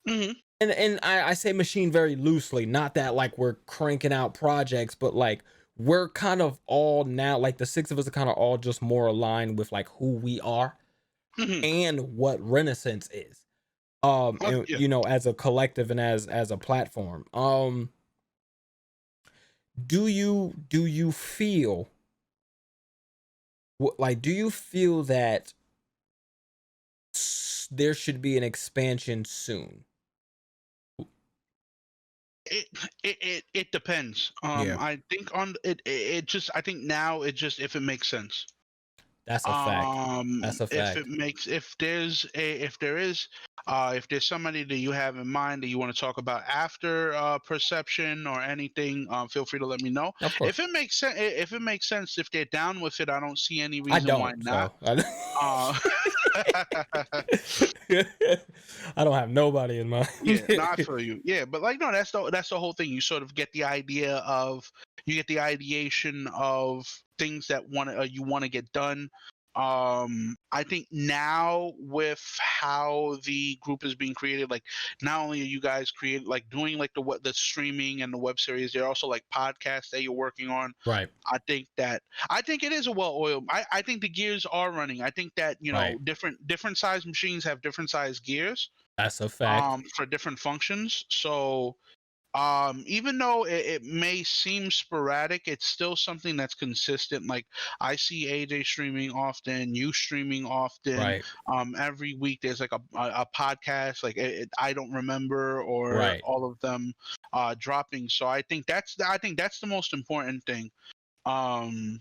Hmm. And I say machine very loosely, not that like we're cranking out projects, but like we're kind of all now, like the six of us are kind of all just more aligned with like who we are Hmm. and what Renaissance is. And Yeah. as a collective and as a platform. Do you feel like, do you feel that there should be an expansion soon? it it depends. Yeah, I think on it, it just, I think now it just, if it makes sense. that's a fact. That's a If it fact. makes, if there's somebody that you have in mind that you want to talk about after Perception or anything, feel free to let me know. Of If course. it makes sense, if it makes sense, if they're down with it, I don't see any I reason why don't. not. So Uh, I don't have nobody in mind. Yeah, no, I feel you. Yeah, but like no, that's the whole thing. You sort of get the idea of you get the ideation of things that you want to get done. I think now with how the group is being created, like not only are you guys creating like doing like the streaming and the web series, there are also like podcasts that you're working on. Right, I think it is a well oiled. I think the gears are running. I think that right. different size machines have different size gears That's a fact. for different functions. So even though it may seem sporadic, it's still something that's consistent. Like I see AJ streaming often, you streaming often. Right, Every week there's like a podcast, like I don't remember, or right. all of them dropping. So I think that's the most important thing. Um,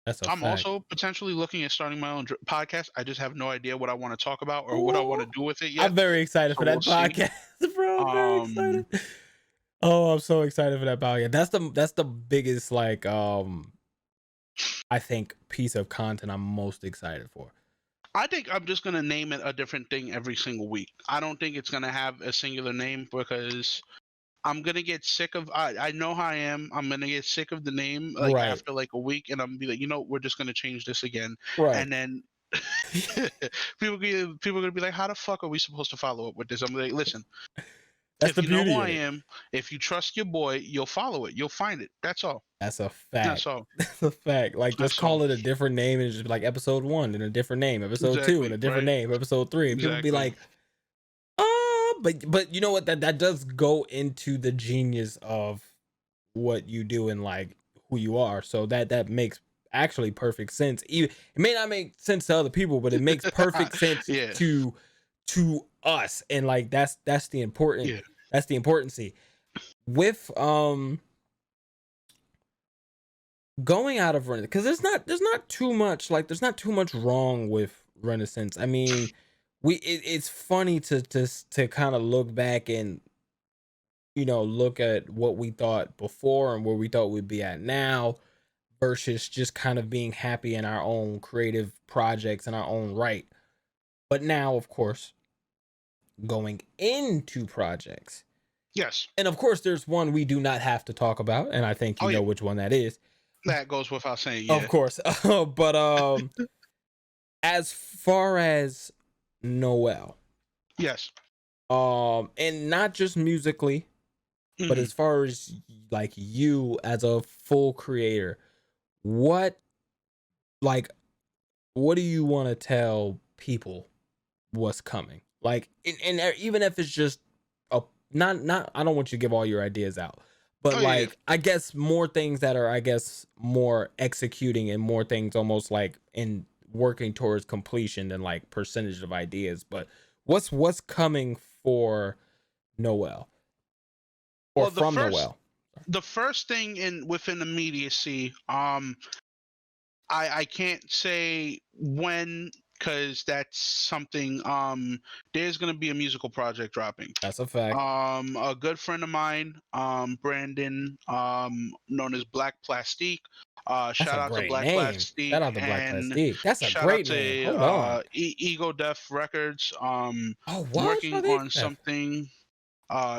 That's a I'm fact. also potentially looking at starting my own podcast. I just have no idea what I want to talk about or what I want Oh, to do with it yet. I'm very excited So for we'll that see. podcast, bro. I'm very Um, excited. Oh, I'm so excited for that podcast. That's the biggest I think piece of content I'm most excited for. I think I'm just gonna name it a different thing every single week. I don't think it's gonna have a singular name because I'm gonna get sick of. I know how I am. I'm gonna get sick of the name like Right, after like a week, and I'm gonna be like, we're just gonna change this again, right. and then people are gonna be like, how the fuck are we supposed to follow up with this? I'm like, listen, That's if the you know who beauty I in it. am, if you trust your boy, you'll follow it. You'll find it. That's all. That's a That's fact. all. That's a fact. Like just That's all. call it a different name and just be like episode 1 and a different name, episode 2 and Exactly. a different Right. name, episode 3. And people be Exactly. like, but you know what? That does go into the genius of what you do and like who you are. So that makes actually perfect sense. Even it may not make sense to other people, but it makes perfect sense Yeah. to us. And like that's the important Yeah. that's the importancy. With going out of Renaissance, because there's not too much wrong with Renaissance. I mean, it's funny to kind of look back and look at what we thought before and where we thought we'd be at now versus just kind of being happy in our own creative projects in our own right. But now, of course, going into projects. Yes. And of course, there's one we do not have to talk about, and I think you Oh yeah. know which one that is. That goes without saying. Of Yeah. course. But as far as KnoWell, Yes. and not just musically, but Mhm. as far as like you as a full creator, what like what do you want to tell people what's coming? Like, and even if it's just a not I don't want you to give all your ideas out, but Oh yeah. Yeah. like I guess more things that are I guess more executing and more things almost like in working towards completion than like percentage of ideas. But what's coming for Noel or Well, the from first Noel? the first thing within immediacy, I can't say when because that's something. There's gonna be a musical project dropping. That's a fact. A good friend of mine, Brandon, known as Black Plastique. That's Shout a out to great Black name. Shout Plastique out to Black and Plastique. That's a shout out great name. to Hold on. Ego Death Records. Oh, what? Working Shout out on to something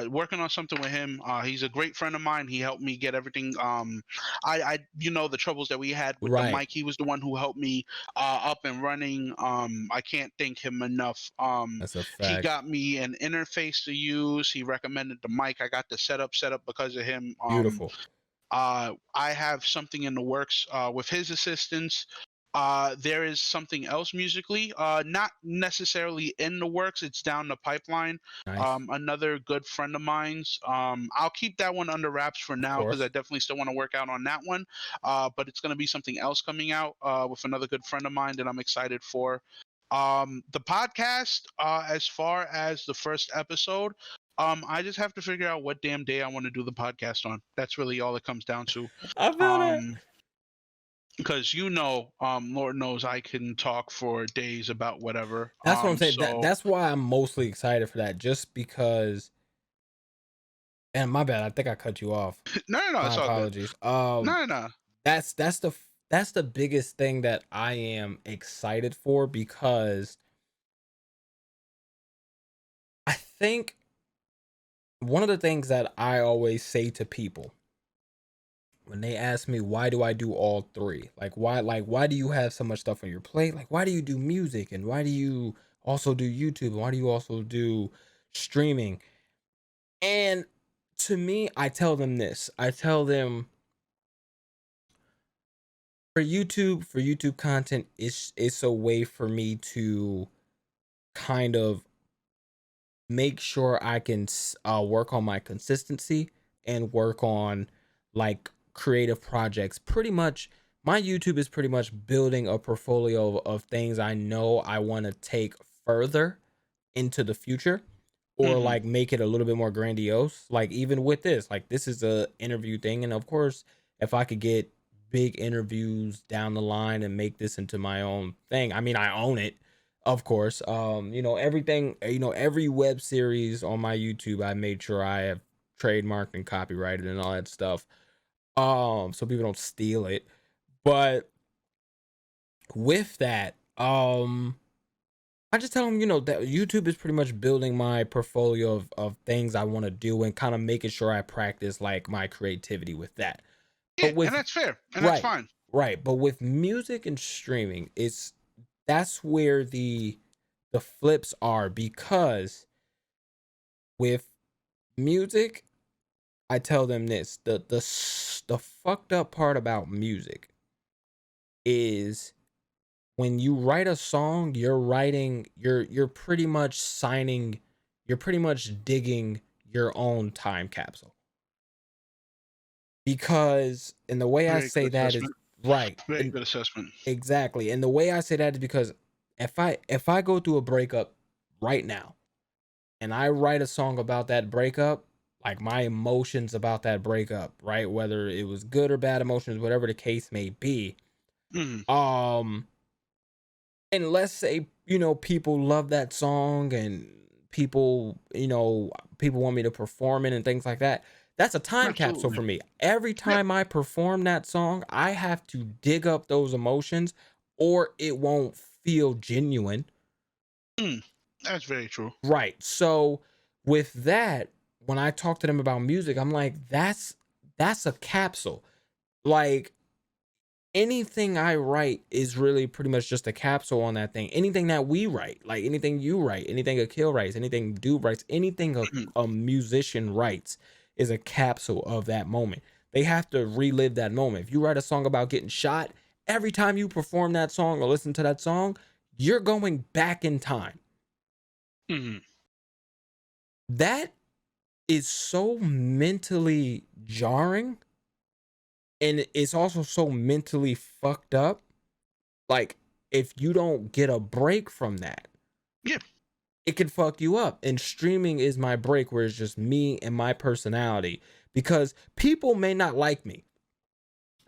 working on something with him. He's a great friend of mine. He helped me get everything. I the troubles that we had with the Right. mic. He was the one who helped me up and running. I can't thank him enough. That's a He fact. got me an interface to use. He recommended the mic. I got the setup set up because of him. Beautiful. I have something in the works with his assistance. There is something else musically, not necessarily in the works. It's down the pipeline. Nice. Another good friend of mine's. I'll keep that one under wraps for Of now because I course. definitely still want to work out on that one. But it's going to be something else coming out with another good friend of mine that I'm excited for. The podcast, as far as the first episode, I just have to figure out what damn day I want to do the podcast on. That's really all it comes down to. I feel that. Um, because Lord knows I can talk for days about whatever. That's what I'm saying. So That's why I'm mostly excited for that, just because. And my bad. I think I cut you off. no, no, no, My it's all good. apologies. No, no, no. That's the biggest thing that I am excited for because think one of the things that I always say to people when they ask me why do I do all three? Like why do you have so much stuff on your plate? Like why do you do music and why do you also do YouTube? And why do you also do streaming? And to me, I tell them this. I tell them for YouTube content, it's a way for me to kind of make sure I can work on my consistency and work on like creative projects. Pretty much, my YouTube is pretty much building a portfolio of things I know I want to take further into the future, or Hmm. like make it a little bit more grandiose. Like even with this, like this is a interview thing, and of course, if I could get big interviews down the line and make this into my own thing, I mean, I own it, of course. Everything, every web series on my YouTube, I made sure I have trademarked and copyrighted and all that stuff. So people don't steal it. But with that, I just tell them, that YouTube is pretty much building my portfolio of things I want to do and kind of making sure I practice like my creativity with that. Yeah, But and with that's fair, and that's right, fine. right. But with music and streaming, that's where the flips are, because with music, I tell them this, the fucked up part about music is when you write a song, you're pretty much signing, you're pretty much digging your own time capsule. Because and the way I Very good say that is assessment. right. Very And good assessment. exactly. And the way I say that is because if I go through a breakup right now and I write a song about that breakup, like my emotions about that breakup, right? Whether it was good or bad emotions, whatever the case may be, Hmm. um and let's say people love that song and people want me to perform it and things like that. That's a time capsule Absolutely. for me. Every Yep. time I perform that song, I have to dig up those emotions or it won't feel genuine. Mm, that's very true. Right. So with that, when I talk to them about music, I'm like, that's a capsule. Like anything I write is really pretty much just a capsule on that thing. Anything that we write, like anything you write, anything Akil writes, anything Dude writes, anything Mhm. a musician writes is a capsule of that moment. They have to relive that moment. If you write a song about getting shot, every time you perform that song or listen to that song, you're going back in time. Mhm. That is so mentally jarring, and it's also so mentally fucked up. Like, if you don't get a break from that, Yeah. it could fuck you up. And streaming is my break, where it's just me and my personality. Because people may not like me,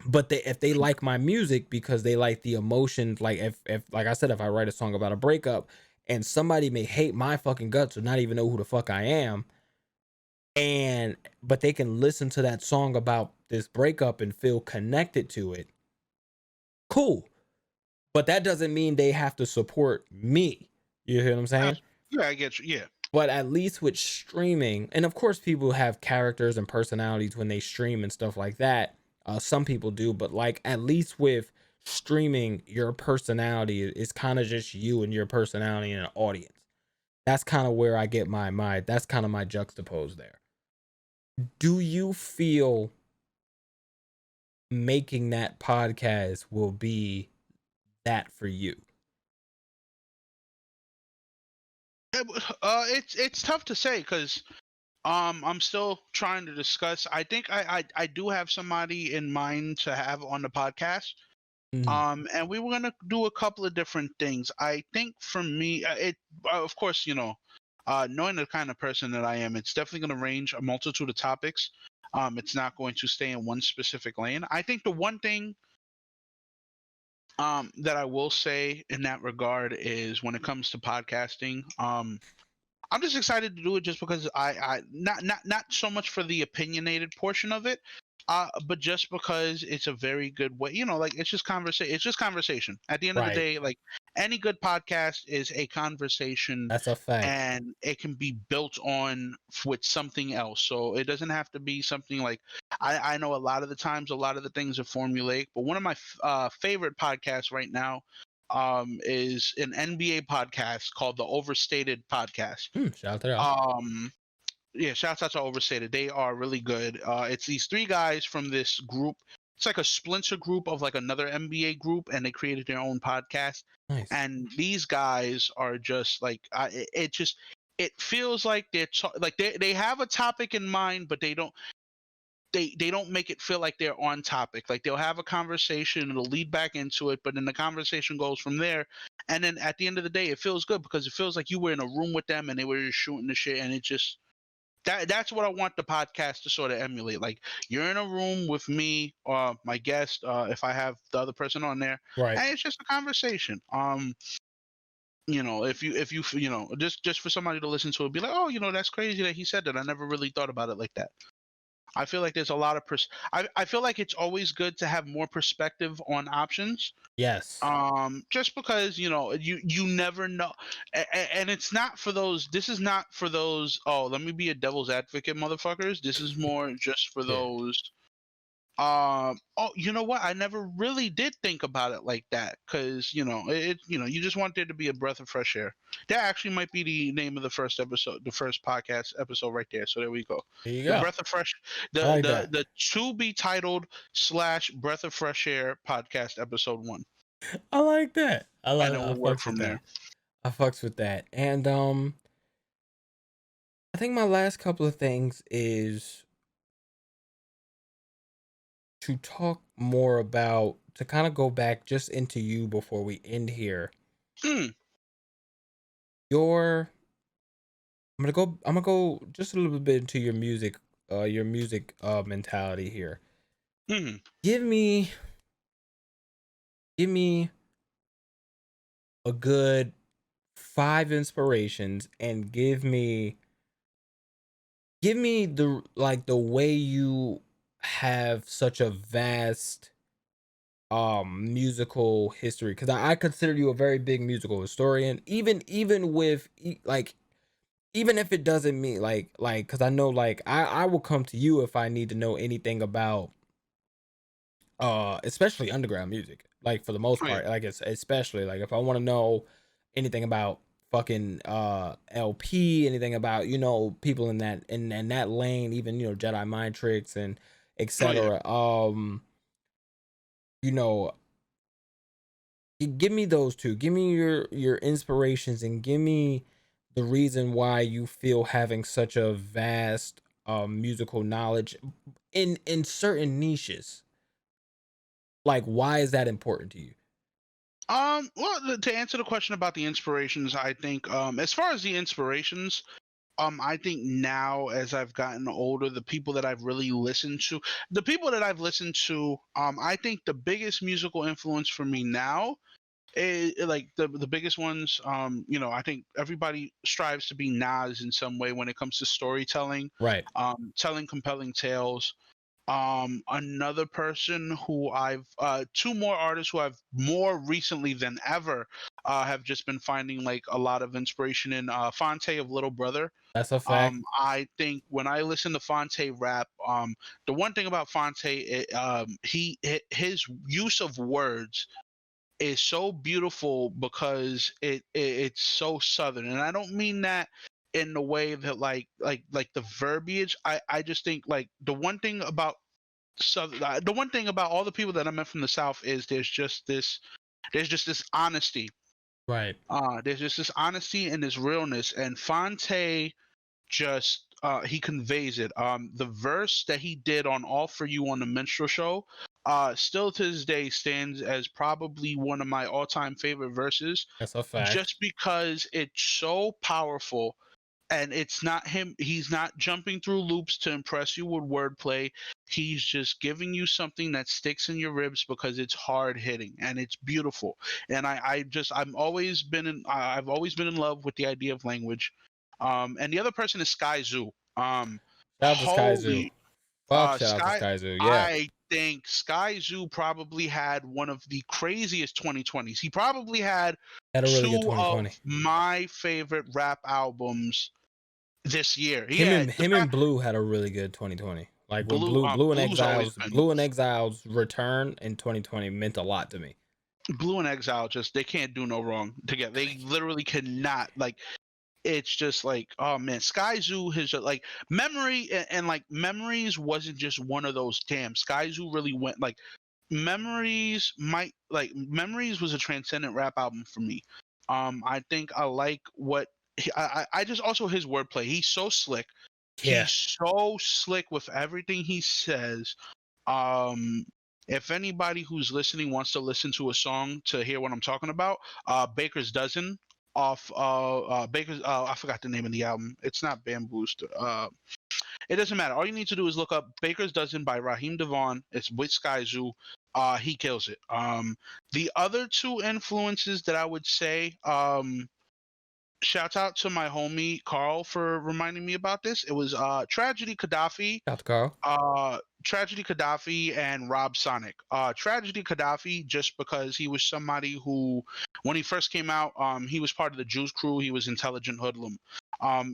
but if they like my music because they like the emotions, like if like I said, if I write a song about a breakup and somebody may hate my fucking guts or not even know who the fuck I am, and but they can listen to that song about this breakup and feel connected to it, cool. But that doesn't mean they have to support me. You hear what I'm saying? Yeah, I get you. Yeah. But at least with streaming, and of course, people have characters and personalities when they stream and stuff like that. Some people do, but like at least with streaming, your personality is kind of just you and your personality and an audience. That's kind of where I get my that's kind of my juxtapose there. Do you feel making that podcast will be that for you? It's tough to say because I'm still trying to discuss. I think I do have somebody in mind to have on the podcast. Mhm. And we were gonna do a couple of different things. I think for me, of course, knowing the kind of person that I am, it's definitely gonna range a multitude of topics. It's not going to stay in one specific lane. I think the one thing that I will say in that regard is when it comes to podcasting, I'm just excited to do it just because I not so much for the opinionated portion of it, But just because it's a very good way, like it's just conversation. It's just conversation. At the end of the Right. day, like any good podcast is a conversation, That's a fact. and it can be built on with something else. So it doesn't have to be something like I know a lot of the times a lot of the things are formulaic, but one of my favorite podcasts right now is an NBA podcast called the Overstated Podcast. Shout out to them. Um, yeah, shouts out to Overstated. They are really good. It's these three guys from this group. It's like a splinter group of like another NBA group, and they created their own podcast. Nice. And these guys are just like, it feels like like they have a topic in mind, but they don't make it feel like they're on topic. Like they'll have a conversation, it'll lead back into it, but then the conversation goes from there. And then at the end of the day, it feels good because it feels like you were in a room with them and they were just shooting the shit, and it just that's what I want the podcast to sort of emulate. Like you're in a room with me or my guest, if I have the other person on there, Right. and it's just a conversation. If you just for somebody to listen to it, be like, oh, that's crazy that he said that. I never really thought about it like that. I feel like there's a lot of I feel like it's always good to have more perspective on options. Yes. Just because you never know, and it's not for those. This is not for those. Oh, let me be a devil's advocate, motherfuckers. This is more just for Yeah. those. Oh, you know what? I never really did think about it like that, because you just want there to be a breath of fresh air. That actually might be the name of the first episode, the first podcast episode, right there. So there we go. There you The go. breath of fresh, I the like the that. the to be titled / breath of fresh air podcast episode 1, I like that. and it I will work fucks with from there. that. I fucks with that. And I think my last couple of things is to talk more about, to kind of go back just into you before we end here. Mm, Your I'm gonna go just a little bit into your music mentality here. mm. Give me give me a good 5 inspirations, and give me the way you have such a vast musical history, because I consider you a very big musical historian, even with like, even if it doesn't mean like because I know, like, I will come to you if I need to know anything about especially underground music, like, for the most Oh yeah, part, like, it's especially like if I want to know anything about fucking LP, anything about, people in that lane, even, Jedi mind tricks and oh yeah. etc. You know give me those two. Give me your inspirations, and give me the reason why you feel having such a vast musical knowledge in certain niches. Like, why is that important to you? Well, to answer the question about the inspirations, I think, as far as the inspirations, I think now as I've gotten older, the people that I've listened to, I think the biggest musical influence for me now is like the biggest ones. I think everybody strives to be Nas in some way when it comes to storytelling, Right. telling compelling tales. Another person who I've two more artists who I've more recently than ever have just been finding like a lot of inspiration in, Fonte of Little Brother. That's a fact. I think when I listen to Fonte rap, the one thing about Fonte, his use of words is so beautiful because it's so southern, and I don't mean that in the way that like the verbiage. I just think like the one thing about all the people that I met from the South is there's just this honesty. Right. There's just this honesty and this realness, and Fonte just he conveys it. The verse that he did on "All for You" on the Minstrel Show, still to this day stands as probably one of my all-time favorite verses, That's a fact. just because it's so powerful. And it's not him, he's not jumping through loops to impress you with wordplay. He's just giving you something that sticks in your ribs because it's hard hitting and it's beautiful. And I've always been in love with the idea of language. And the other person is Sky Zoo. Shout out to Sky Zoo. Holy Fuck, shout out to Sky. Sky Zoo. Yeah, I think Sky Zoo probably had one of the craziest 2020s. He probably had had a really good two of 2020. my favorite rap albums this year. He Him and had the him and fact Blue had a really good 2020. Like when Blue. Blue's always been Blue and Exiles return in 2020 meant a lot to me. Blue and Exile. Just they can't do no wrong together. They literally cannot. Like it's just like, oh man, Sky Zoo has just, like Memory and like Memories wasn't just one of those. Damn, Sky Zoo really went like Memories was a transcendent rap album for me. I think I like what I just also his wordplay. He's so slick. Yeah, He's so slick with everything he says. Um, if anybody who's listening wants to listen to a song to hear what I'm talking about, Baker's Dozen off Baker's I forgot the name of the album. It's not Bamboozed. It doesn't matter. All you need to do is look up Baker's Dozen by Raheem Devon. It's with Sky Zoo. He kills it. The other two influences that I would say, shout out to my homie Carl for reminding me about this. It was Tragedy Gaddafi, shout out to Carl. Tragedy Gaddafi and Rob Sonic. Tragedy Gaddafi, just because he was somebody who, when he first came out, he was part of the Juice Crew. He was Intelligent Hoodlum.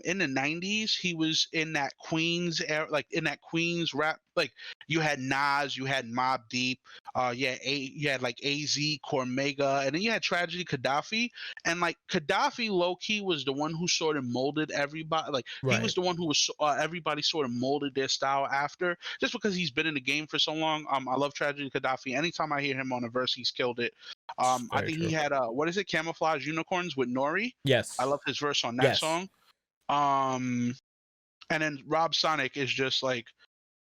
In the '90s, he was in that Queens era, like in that Queens rap. Like you had Nas, you had Mobb Deep, you had like AZ, Cormega, and then you had Tragedy Gaddafi. And like Gaddafi, low key was the one who sort of molded everybody. Like he was Right, the one who was everybody sort of molded their style after, just because he's been in the game for so long. I love Tragedy Gaddafi. Anytime I hear him on a verse, he's killed it. it's I very think he true. had what is it, Camouflage Unicorns with Nori. I Yes, love his verse on that yes. song. Um, and then Rob Sonic is just like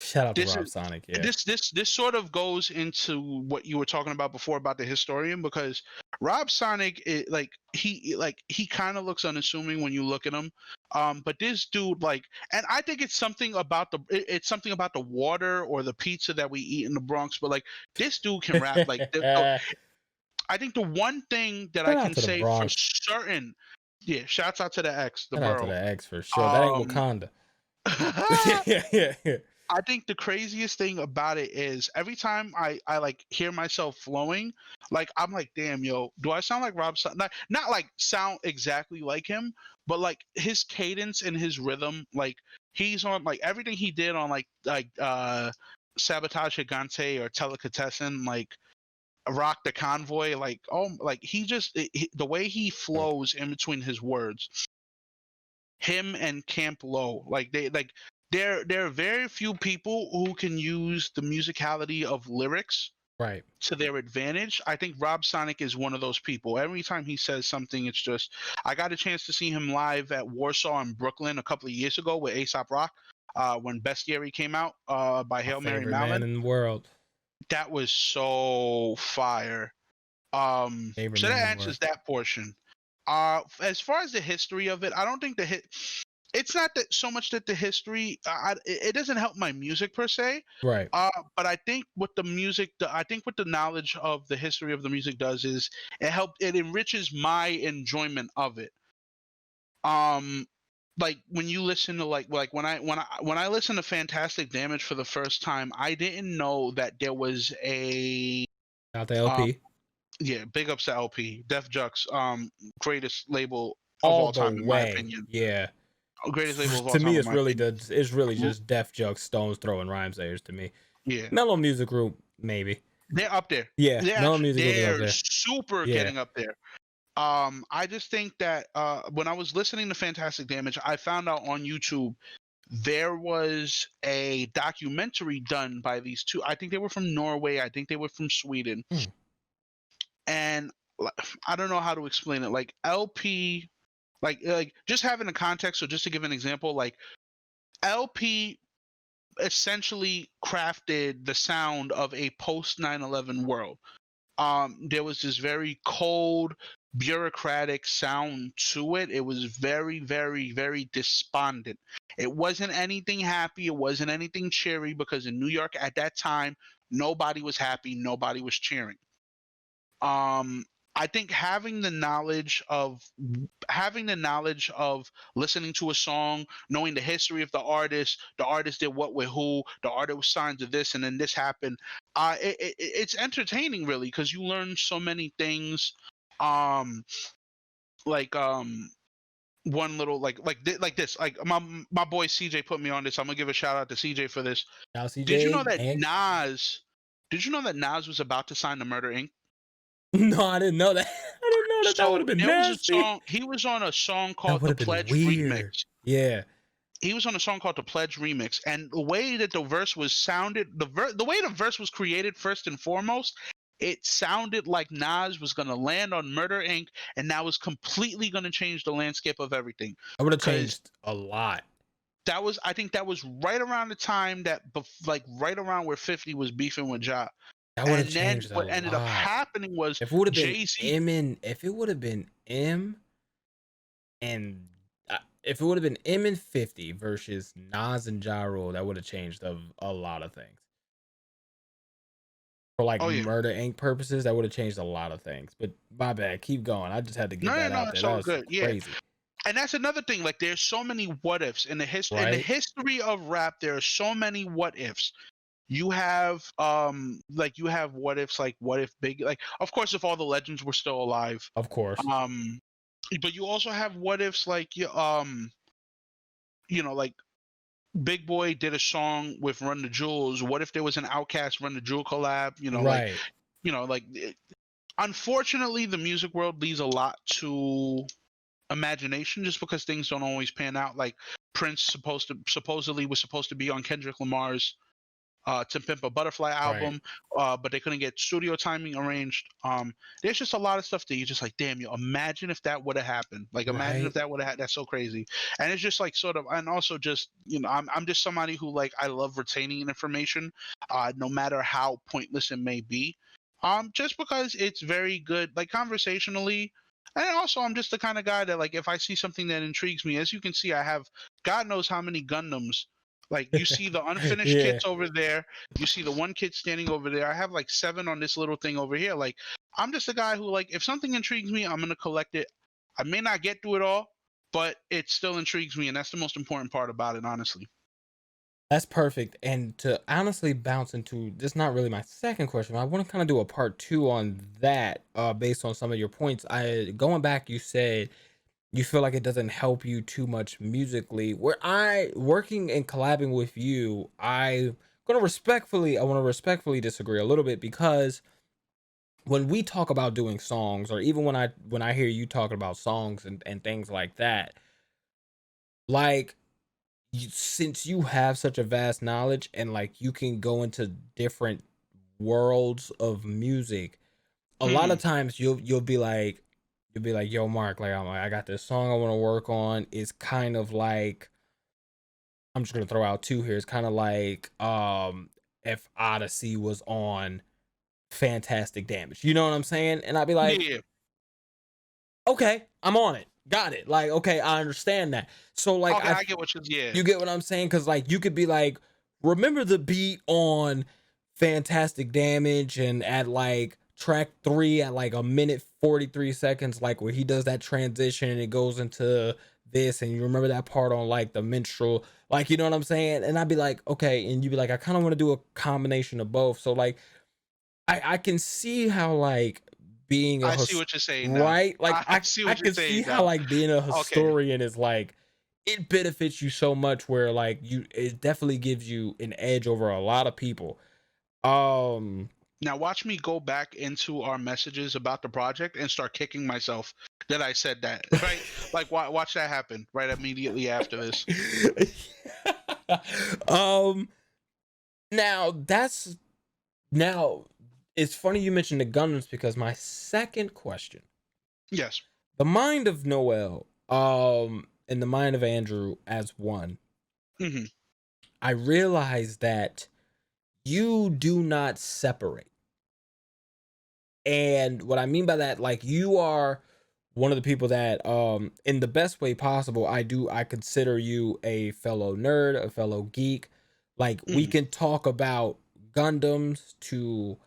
Shout out to this Rob is Sonic. Yeah, this sort of goes into what you were talking about before about the historian, because Rob Sonic he kind of looks unassuming when you look at him, but this dude like, and I think it's something about it's something about the water or the pizza that we eat in the Bronx, but like this dude can rap like shout I think the one thing that I out can to the say for Bronx. certain, yeah, shouts out to the X, the Shout out to borough. the X for sure. That ain't um Wakanda. Yeah. I think the craziest thing about it is every time I like hear myself flowing, like I'm like, damn, yo, do I sound like Rob? Not like sound exactly like him, but like his cadence and his rhythm, like he's on like everything he did on Sabotage Gigante or Delicatessen, like Rock the Convoy, like like the way he flows in between his words, him and Camp Low, like there are very few people who can use the musicality of lyrics Right. to their advantage. I think Rob Sonic is one of those people. Every time he says something, it's just, I got a chance to see him live at Warsaw in Brooklyn a couple of years ago with Aesop Rock, when Bestiary came out, by My Hail Mary favorite man Mallon. in the world. That was so fire. Favorite So man that in the world. answers that portion. As far as the history of it, I don't think it's not that so much that the history, it doesn't help my music per se. Right. But I think what I think what the knowledge of the history of the music does is it enriches my enjoyment of it. Um, like when you listen to like when I listen to Fantastic Damage for the first time, I didn't know that there was a Shout out to um LP. yeah, big ups to LP, Def Jux, greatest label of All all the time in my way. opinion. Yeah. Greatest label of all To time me, in it's my really opinion. it's really just Def Jux, Stones throwing rhyme sayers to me. Yeah, Mellow Music Group, maybe. they're up there. Yeah, Mellow Music Group is up They're there. super Yeah. getting up there. I just think that when I was listening to Fantastic Damage, I found out on YouTube there was a documentary done by these two. I think they were from Norway. I think they were from Sweden. Mm. And I don't know how to explain it. Like LP, like just having a context. So just to give an example, like LP essentially crafted the sound of a post 9/11 world. There was this very cold, bureaucratic sound to it. It was very, very, very despondent. It wasn't anything happy. It wasn't anything cheery, because in New York at that time, nobody was happy. Nobody was cheering. Um, I think having the knowledge of listening to a song, knowing the history of the artist did what with who, the artist was signed to this, and then this happened. It's entertaining really because you learn so many things. Um, like one little like this like my boy CJ put me on this. I'm gonna give a shout out to CJ for this. Now, Did you know CJ, that and Nas? Did you know that Nas was about to sign to Murder Inc? no, I didn't know that. I didn't know that. That would So have been there was a nasty. song. He was on a song That called would The have been Pledge weird. Remix. Yeah. He was on a song called The Pledge Remix, and the way that the verse was sounded, the way the verse was created, first and foremost, it sounded like Nas was gonna land on Murder Inc. and that was completely gonna change the landscape of everything. That would have Because changed a lot. that was, I think that was right around the time that, like right around where 50 was beefing with Ja. That would have And then changed a what ended up lot. happening was If it would have been Jay Z. M and if it would have been M and if it would have been M and 50 versus Nas and Ja Rule, that would have changed a lot of things. For like Oh yeah, Murder Inc. purposes, that would have changed a lot of things. But my bad, keep going. I just had to get no, no, that no, out there. it's That all was good. Yeah, crazy, and that's another thing. Like, there's so many what ifs in the right? history of rap. There are so many what ifs. You have you have what ifs, like what if Big, like, of course, if all the legends were still alive. Of course. Um, but you also have what ifs like like Big Boy did a song with Run the Jewels. What if there was an Outkast Run the Jewel collab? Right. Unfortunately, the music world leaves a lot to imagination just because things don't always pan out. Like Prince supposedly was supposed to be on Kendrick Lamar's To Pimp a Butterfly Right. album, but they couldn't get studio timing arranged. There's just a lot of stuff that you just like, damn, you imagine if that would have happened. Like, imagine if Right. that would have. That's so crazy. And it's just like sort of, and also just I'm just somebody who, like, I love retaining information, no matter how pointless it may be. Just because it's very good, like conversationally. And also, I'm just the kind of guy that, like, if I see something that intrigues me, as you can see, I have God knows how many Gundams. Like, you see the unfinished Yeah. kits over there. You see the one kid standing over there. I have like 7 on this little thing over here. Like, I'm just a guy who, like, if something intrigues me, I'm gonna collect it. I may not get through it all, but it still intrigues me, and that's the most important part about it, honestly. That's perfect. And to honestly bounce into this, not really my second question, but I want to kind of do a part two on that, based on some of your points. I going back, you said you feel like it doesn't help you too much musically. Where I working and collabing with you, I want to respectfully disagree a little bit because when we talk about doing songs, or even when I hear you talking about songs and things like that, like since you have such a vast knowledge and like you can go into different worlds of music, a lot Hmm. of times you'll be like, yo, Mark, like I got this song I want to work on. It's kind of like, I'm just gonna throw out two here. It's kind of like if Odyssey was on Fantastic Damage. You know what I'm saying? And I'd be like, Yeah. okay, I'm on it. Got it. Like, okay, I understand that. So like Okay, I get what you. Yeah. you get what I'm saying? Cause like you could be like, remember the beat on Fantastic Damage and at like track 3 at like a minute 43 seconds, like where he does that transition and it goes into this, and you remember that part on like the minstrel, like, you know what I'm saying? And I'd be like, okay, and you'd be like, I kind of want to do a combination of both. So like I can see how like being a I see what you're saying now. right, like I see I what you're can see saying how now. like being a Okay. historian is like, it benefits you so much where like it definitely gives you an edge over a lot of people. um Now watch me go back into our messages about the project and start kicking myself that I said that. Right? Like, watch that happen right immediately after this. um now that's now it's funny you mentioned the Gundams because my second question, Yes. the mind of Noel, and the mind of Andrew as one, Hmm. I realize that you do not separate. And what I mean by that, like, you are one of the people that, in the best way possible, I consider you a fellow nerd, a fellow geek. Like, we Hmm. can talk about Gundams to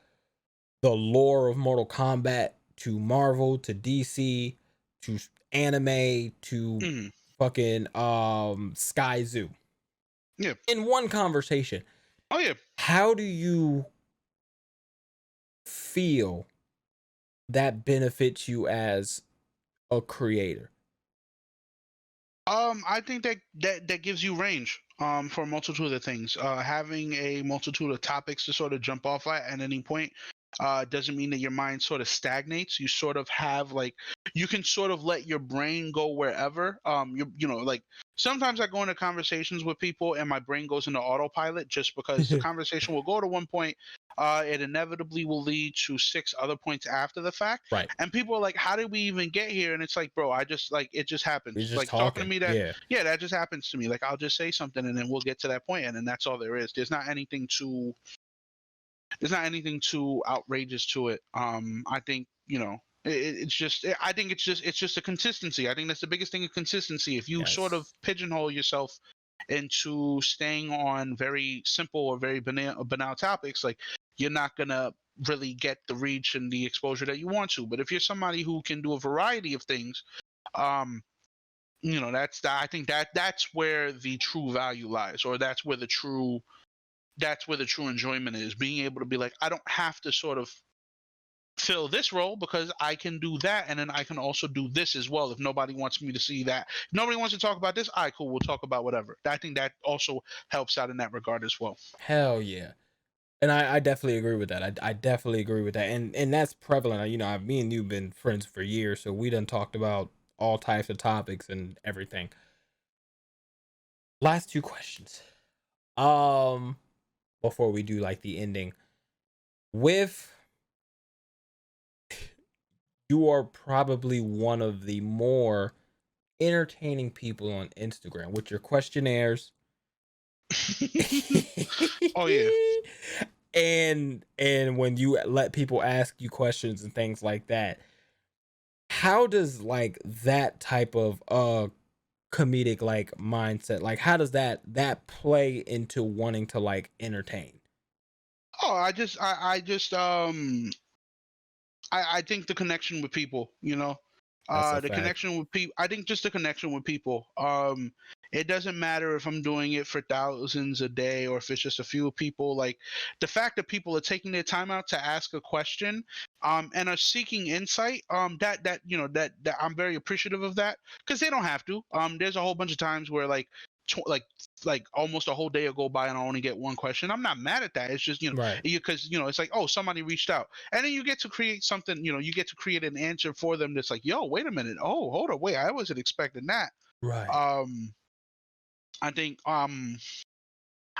the lore of Mortal Kombat to Marvel to DC to anime to Mhm. fucking Sky Zoo Yeah. in one conversation. Oh yeah. How do you feel that benefits you as a creator? I think that gives you range for a multitude of things. Having a multitude of topics to sort of jump off at any point doesn't mean that your mind sort of stagnates. You sort of have like you can sort of let your brain go wherever. You know like sometimes I go into conversations with people and my brain goes into autopilot just because the conversation will go to one point. It inevitably will lead to six other points after the fact, Right. and people are like, "How did we even get here?" And it's like, bro, I just like it just We're happens. just Like talking to talking. me that Yeah. yeah, that just happens to me. Like I'll just say something and then we'll get to that point, and then that's all there is. There's not anything too outrageous to it. I think it's just I think it's just a consistency. I think that's the biggest thing of consistency. If you sort of Yes. pigeonhole yourself into staying on very simple or very banal topics, like you're not gonna really get the reach and the exposure that you want to. But if you're somebody who can do a variety of things, um, I think that's where the true value lies, or that's where the true enjoyment is, being able to be like, I don't have to sort of fill this role because I can do that, and then I can also do this as well. If nobody wants me to see that, if nobody wants to talk about this, all right, cool, we'll talk about whatever. I think that also helps out in that regard as well. Hell yeah. And I definitely agree with that. I definitely agree with that. And that's prevalent. You know, me and you've been friends for years, so we done talked about all types of topics and everything. Last two questions. Um, Before we do like the ending. With You are probably one of the more entertaining people on Instagram with your questionnaires. Oh yeah. And when you let people ask you questions and things like that, how does like that type of comedic like mindset, like how does that play into wanting to like entertain? Oh, I think the connection with people, That's a the fact. connection with people. I think just the connection with people. It doesn't matter if I'm doing it for thousands a day or if it's just a few people. Like the fact that people are taking their time out to ask a question, and are seeking insight. That I'm very appreciative of that because they don't have to. There's a whole bunch of times where tw- like like almost a whole day will go by and I only get one question. I'm not mad at that. It's just Right. because it's like, oh, somebody reached out, and then you get to create something. You get to create an answer for them that's like, yo, wait a minute, oh, hold on, wait, I wasn't expecting that. Right. um i think um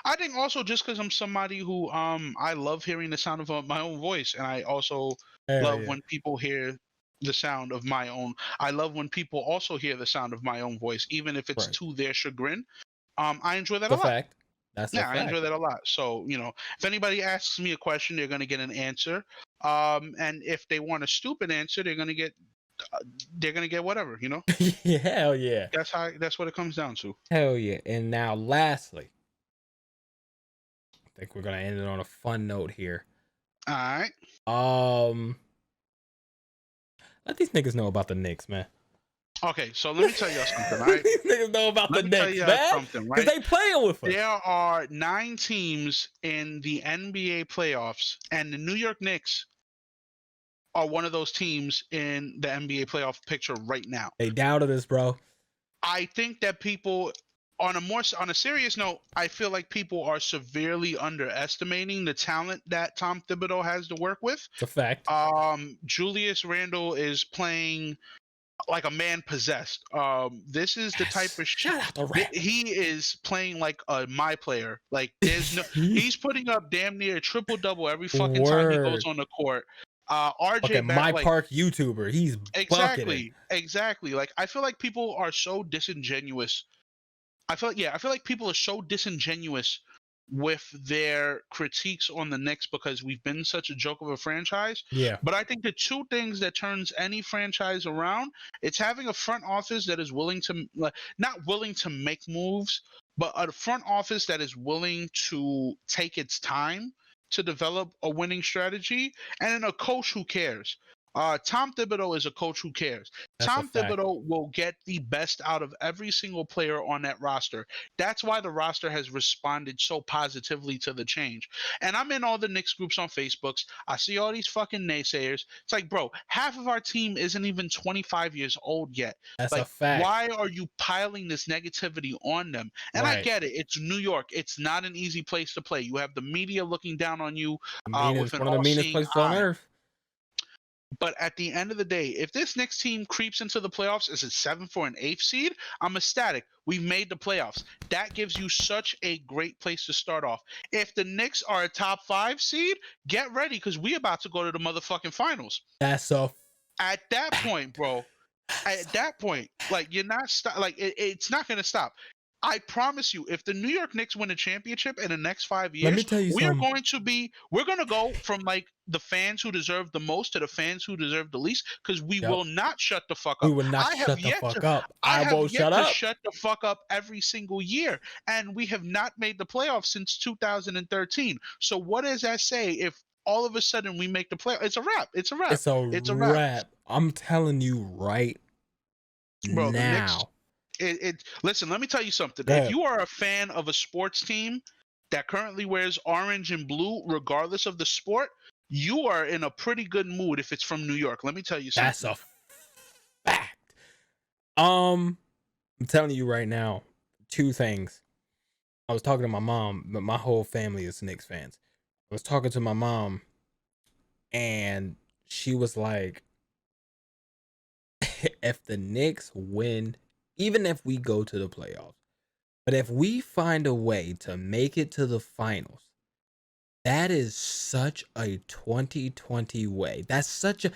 I think also just because I'm somebody who I love hearing the sound of my own voice, and I also Hell love yeah. when people hear the sound of my own. I love when people also hear the sound of my own voice, even if it's Right. to their chagrin. I enjoy that It's a a lot. fact. That's a Yeah, I fact. enjoy that a lot. So, if anybody asks me a question, they're going to get an answer. And if they want a stupid answer, uh, they're going to get whatever. Yeah, hell yeah. That's what it comes down to. Hell yeah. And now lastly, I think we're gonna end it on a fun note here. All right. Um Let these niggas know about the Knicks, man. Okay, so let me tell y'all something. All Let right. these niggas know about Let the me tell Knicks, y'all man. something, Cause right? they playing with us. There are 9 teams in the NBA playoffs, and the New York Knicks are one of those teams in the NBA playoff picture right now. They doubted us, bro. I think that people, on a serious note, I feel like people are severely underestimating the talent that Tom Thibodeau has to work with. It's a fact. Julius Randle is playing like a man possessed. This is the type Yes. of Shout out to Randall. he is playing like a my player. Like he's putting up damn near a triple double every fucking time he goes Word. on the court. RJ Okay, Barrett, my like park YouTuber. He's bucketing. exactly. Like I feel like people are so disingenuous. I feel like people are so disingenuous with their critiques on the Knicks because we've been such a joke of a franchise. Yeah. But I think the two things that turns any franchise around, it's having a front office that is willing to not willing to make moves, but a front office that is willing to take its time to develop a winning strategy, and then a coach who cares. Tom Thibodeau is a coach who cares. That's a Tom fact. Thibodeau will get the best out of every single player on that roster. That's why the roster has responded so positively to the change. And I'm in all the Knicks groups on Facebooks. I see all these fucking naysayers. It's like, bro, half of our team isn't even 25 years old yet. That's a Like, fact. why are you piling this negativity on them? And I Right. get it. It's New York. It's not an easy place to play. You have the media looking down on you with an One of the meanest all-seeing places on eye. earth. But at the end of the day, if this Knicks team creeps into the playoffs as a 7th or an 8th seed, I'm ecstatic. We've made the playoffs. That gives you such a great place to start off. If the Knicks are a top 5 seed, get ready because we about to go to the motherfucking finals. That's a At that point, fact. bro, at that point, like you're not it's not gonna stop. I promise you, if the New York Knicks win a championship in the next 5 Let me years, tell you something. we're gonna go from like the fans who deserve the most to the fans who deserve the least, because we Yep. will not shut the fuck We up. would not shut the fuck up. I I have won't yet shut to up. shut the fuck up every single year, and we have not made the playoffs since 2013. So what does that say if all of a sudden we make the playoff? It's a wrap. It's a wrap. It's a It's a wrap, wrap. I'm telling you right bro. The Knicks. now. Listen, let me tell you something. Go If ahead. you are a fan of a sports team that currently wears orange and blue, regardless of the sport, you are in a pretty good mood if it's from New York. Let me tell you That's something. a fact. I'm telling you right now, two things. I was talking to my mom, but my whole family is Knicks fans. I was talking to my mom, and she was like, if the Knicks win, even if we go to the playoffs, but if we find a way to make it to the finals, that is such a 2020 way. That's such a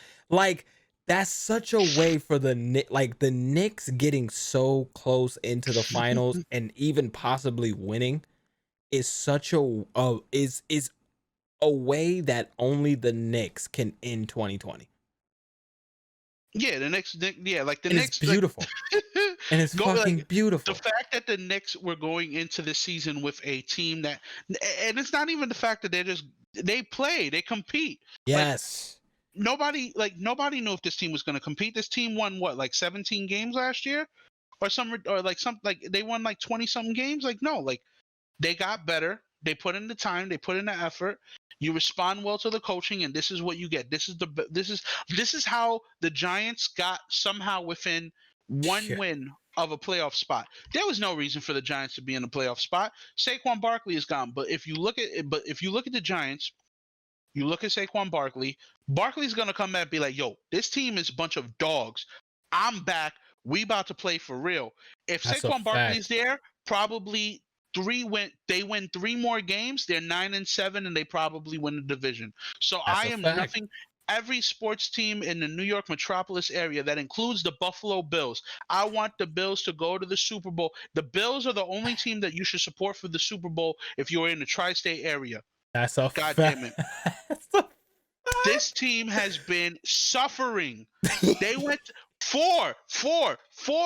way for the Knicks getting so close into the finals and even possibly winning is such is a way that only the Knicks can end 2020. Yeah, like the And it's Knicks, like beautiful. And it's go like fucking the beautiful. fact that the Knicks were going into this season with a team that, and it's not even the fact that they play, they compete. Like Yes. nobody knew if this team was going to compete. This team won what, like 17 games last year, or they won like 20 something games. Like no, like they got better. They put in the time. They put in the effort. You respond well to the coaching, and this is what you get. This is how the Giants got somehow within one Yeah. win of a playoff spot. There was no reason for the Giants to be in a playoff spot. Saquon Barkley is gone, but if you look at the Giants, you look at Saquon Barkley. Barkley's gonna come back and be like, "Yo, this team is a bunch of dogs. I'm back. We about to play for real." If That's a Saquon Barkley's fact. there, probably they win 3 more games. They're 9-7, and they probably win the division. So That's I a am fact. nothing. Every sports team in the New York metropolis area, that includes the Buffalo Bills. I want the Bills to go to the Super Bowl. The Bills are the only team that you should support for the Super Bowl if you're in the tri-state area. That's a God fact. damn it. That's a This team has been suffering. fact. They went four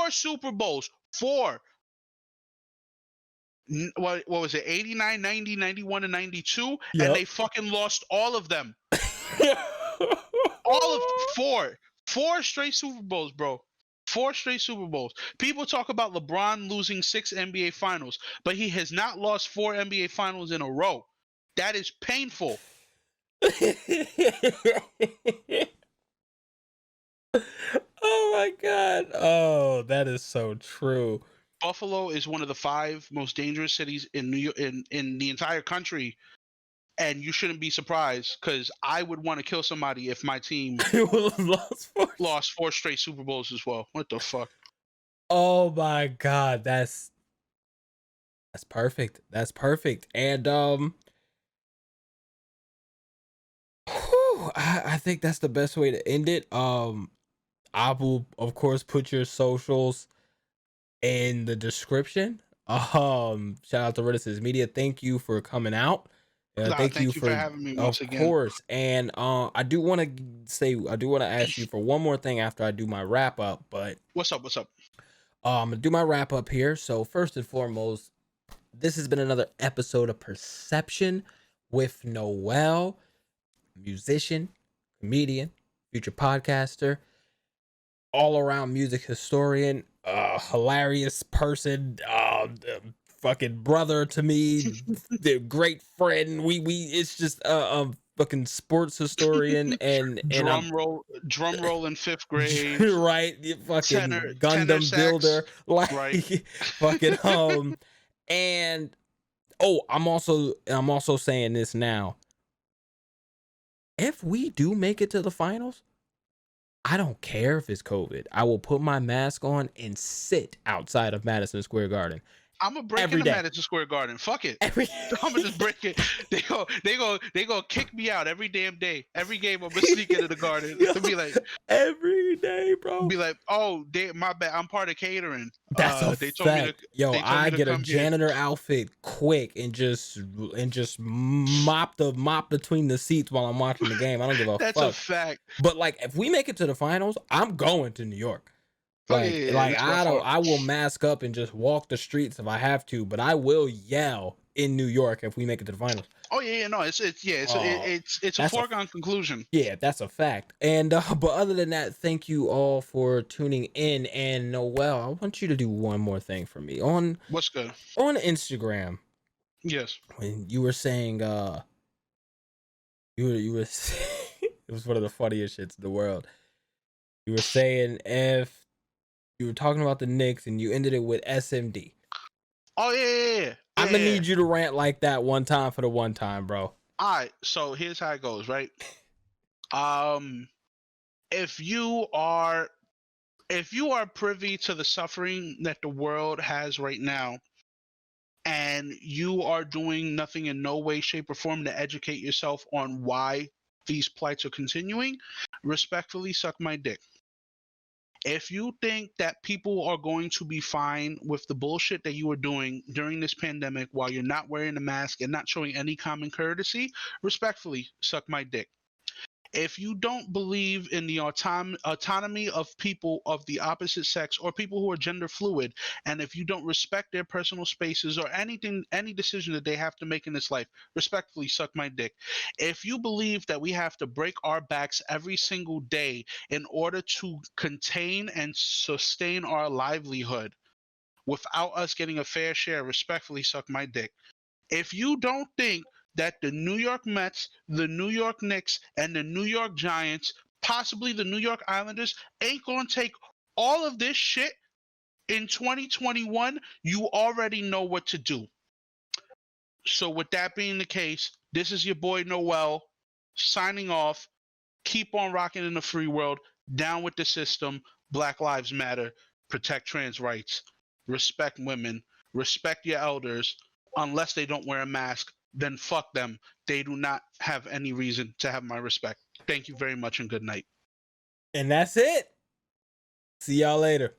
Super Bowls. Four. What was it? 89, 90, 91, and 92. And Yep. they fucking lost all of them. All of four. Four straight Super Bowls, bro. Four straight Super Bowls. People talk about LeBron losing 6 NBA finals, but he has not lost 4 NBA finals in a row. That is painful. Oh my god. Oh, that is so true. Buffalo is one of the 5 most dangerous cities in New York, in the entire country, and you shouldn't be surprised because I would want to kill somebody if my team Lost force. lost 4 straight Super Bowls as well. What the fuck? Oh my god, that's perfect. That's perfect. And I think that's the best way to end it. I will of course put your socials in the description. Shout out to Renascence Media. Thank you for coming out. Nah, Thank you thank you for for, having me once of again. course. And I do want to ask you for one more thing after I do my wrap up. But What's up? What's up? I'm gonna do my wrap up here. So first and foremost, this has been another episode of Per-Sception with KnoWell, musician, comedian, future podcaster, all around music historian, hilarious person, fucking brother to me, the great friend. We it's just a fucking sports historian, and I'm drum roll in fifth grade, right, you fucking tenor Gundam sax, builder, like right? fucking and I'm also saying this now. If we do make it to the finals, I don't care if it's COVID. I will put my mask on and sit outside of Madison Square Garden I'm gonna break every into day. Madison Square Garden. Fuck it. Every I'm gonna just break it. They go kick me out every damn day. Every game I'm gonna sneak into the garden Yo, and every day, bro. be like, oh, my bad. I'm part of catering. That's a They told me to fact. Yo, I get a come here. janitor outfit quick and just mop between the seats while I'm watching the game. I don't give a That's a fuck. fact. But like, if we make it to the finals, I'm going to New York. Oh yeah, yeah, that's by far. I will mask up and just walk the streets if I have to, but I will yell in New York if we make it to the finals. Oh yeah, no, it's a That's a foregone conclusion. Yeah, that's a fact. And but other than that, thank you all for tuning in. And Noel, I want you to do one more thing for me What's good? on Instagram. Yes. When you were saying you were it was one of the funniest shits in the world. You were saying if you were talking about the Knicks and you ended it with SMD. Oh yeah. I'm gonna need you to rant like that one time for the one time, bro. All right. So here's how it goes, right? If you are privy to the suffering that the world has right now, and you are doing nothing in no way, shape, or form to educate yourself on why these plights are continuing, respectfully suck my dick. If you think that people are going to be fine with the bullshit that you are doing during this pandemic while you're not wearing a mask and not showing any common courtesy, respectfully suck my dick. If you don't believe in the autonomy of people of the opposite sex or people who are gender fluid, and if you don't respect their personal spaces or any decision that they have to make in this life, respectfully suck my dick. If you believe that we have to break our backs every single day in order to contain and sustain our livelihood without us getting a fair share, respectfully suck my dick. If you don't think that the New York Mets, the New York Knicks, and the New York Giants, possibly the New York Islanders, ain't going to take all of this shit in 2021, you already know what to do. So, with that being the case, this is your boy Noel signing off. Keep on rocking in the free world. Down with the system. Black Lives Matter. Protect trans rights. Respect women. Respect your elders. Unless they don't wear a mask, then fuck them. They do not have any reason to have my respect. Thank you very much and good night. And that's it. See y'all later.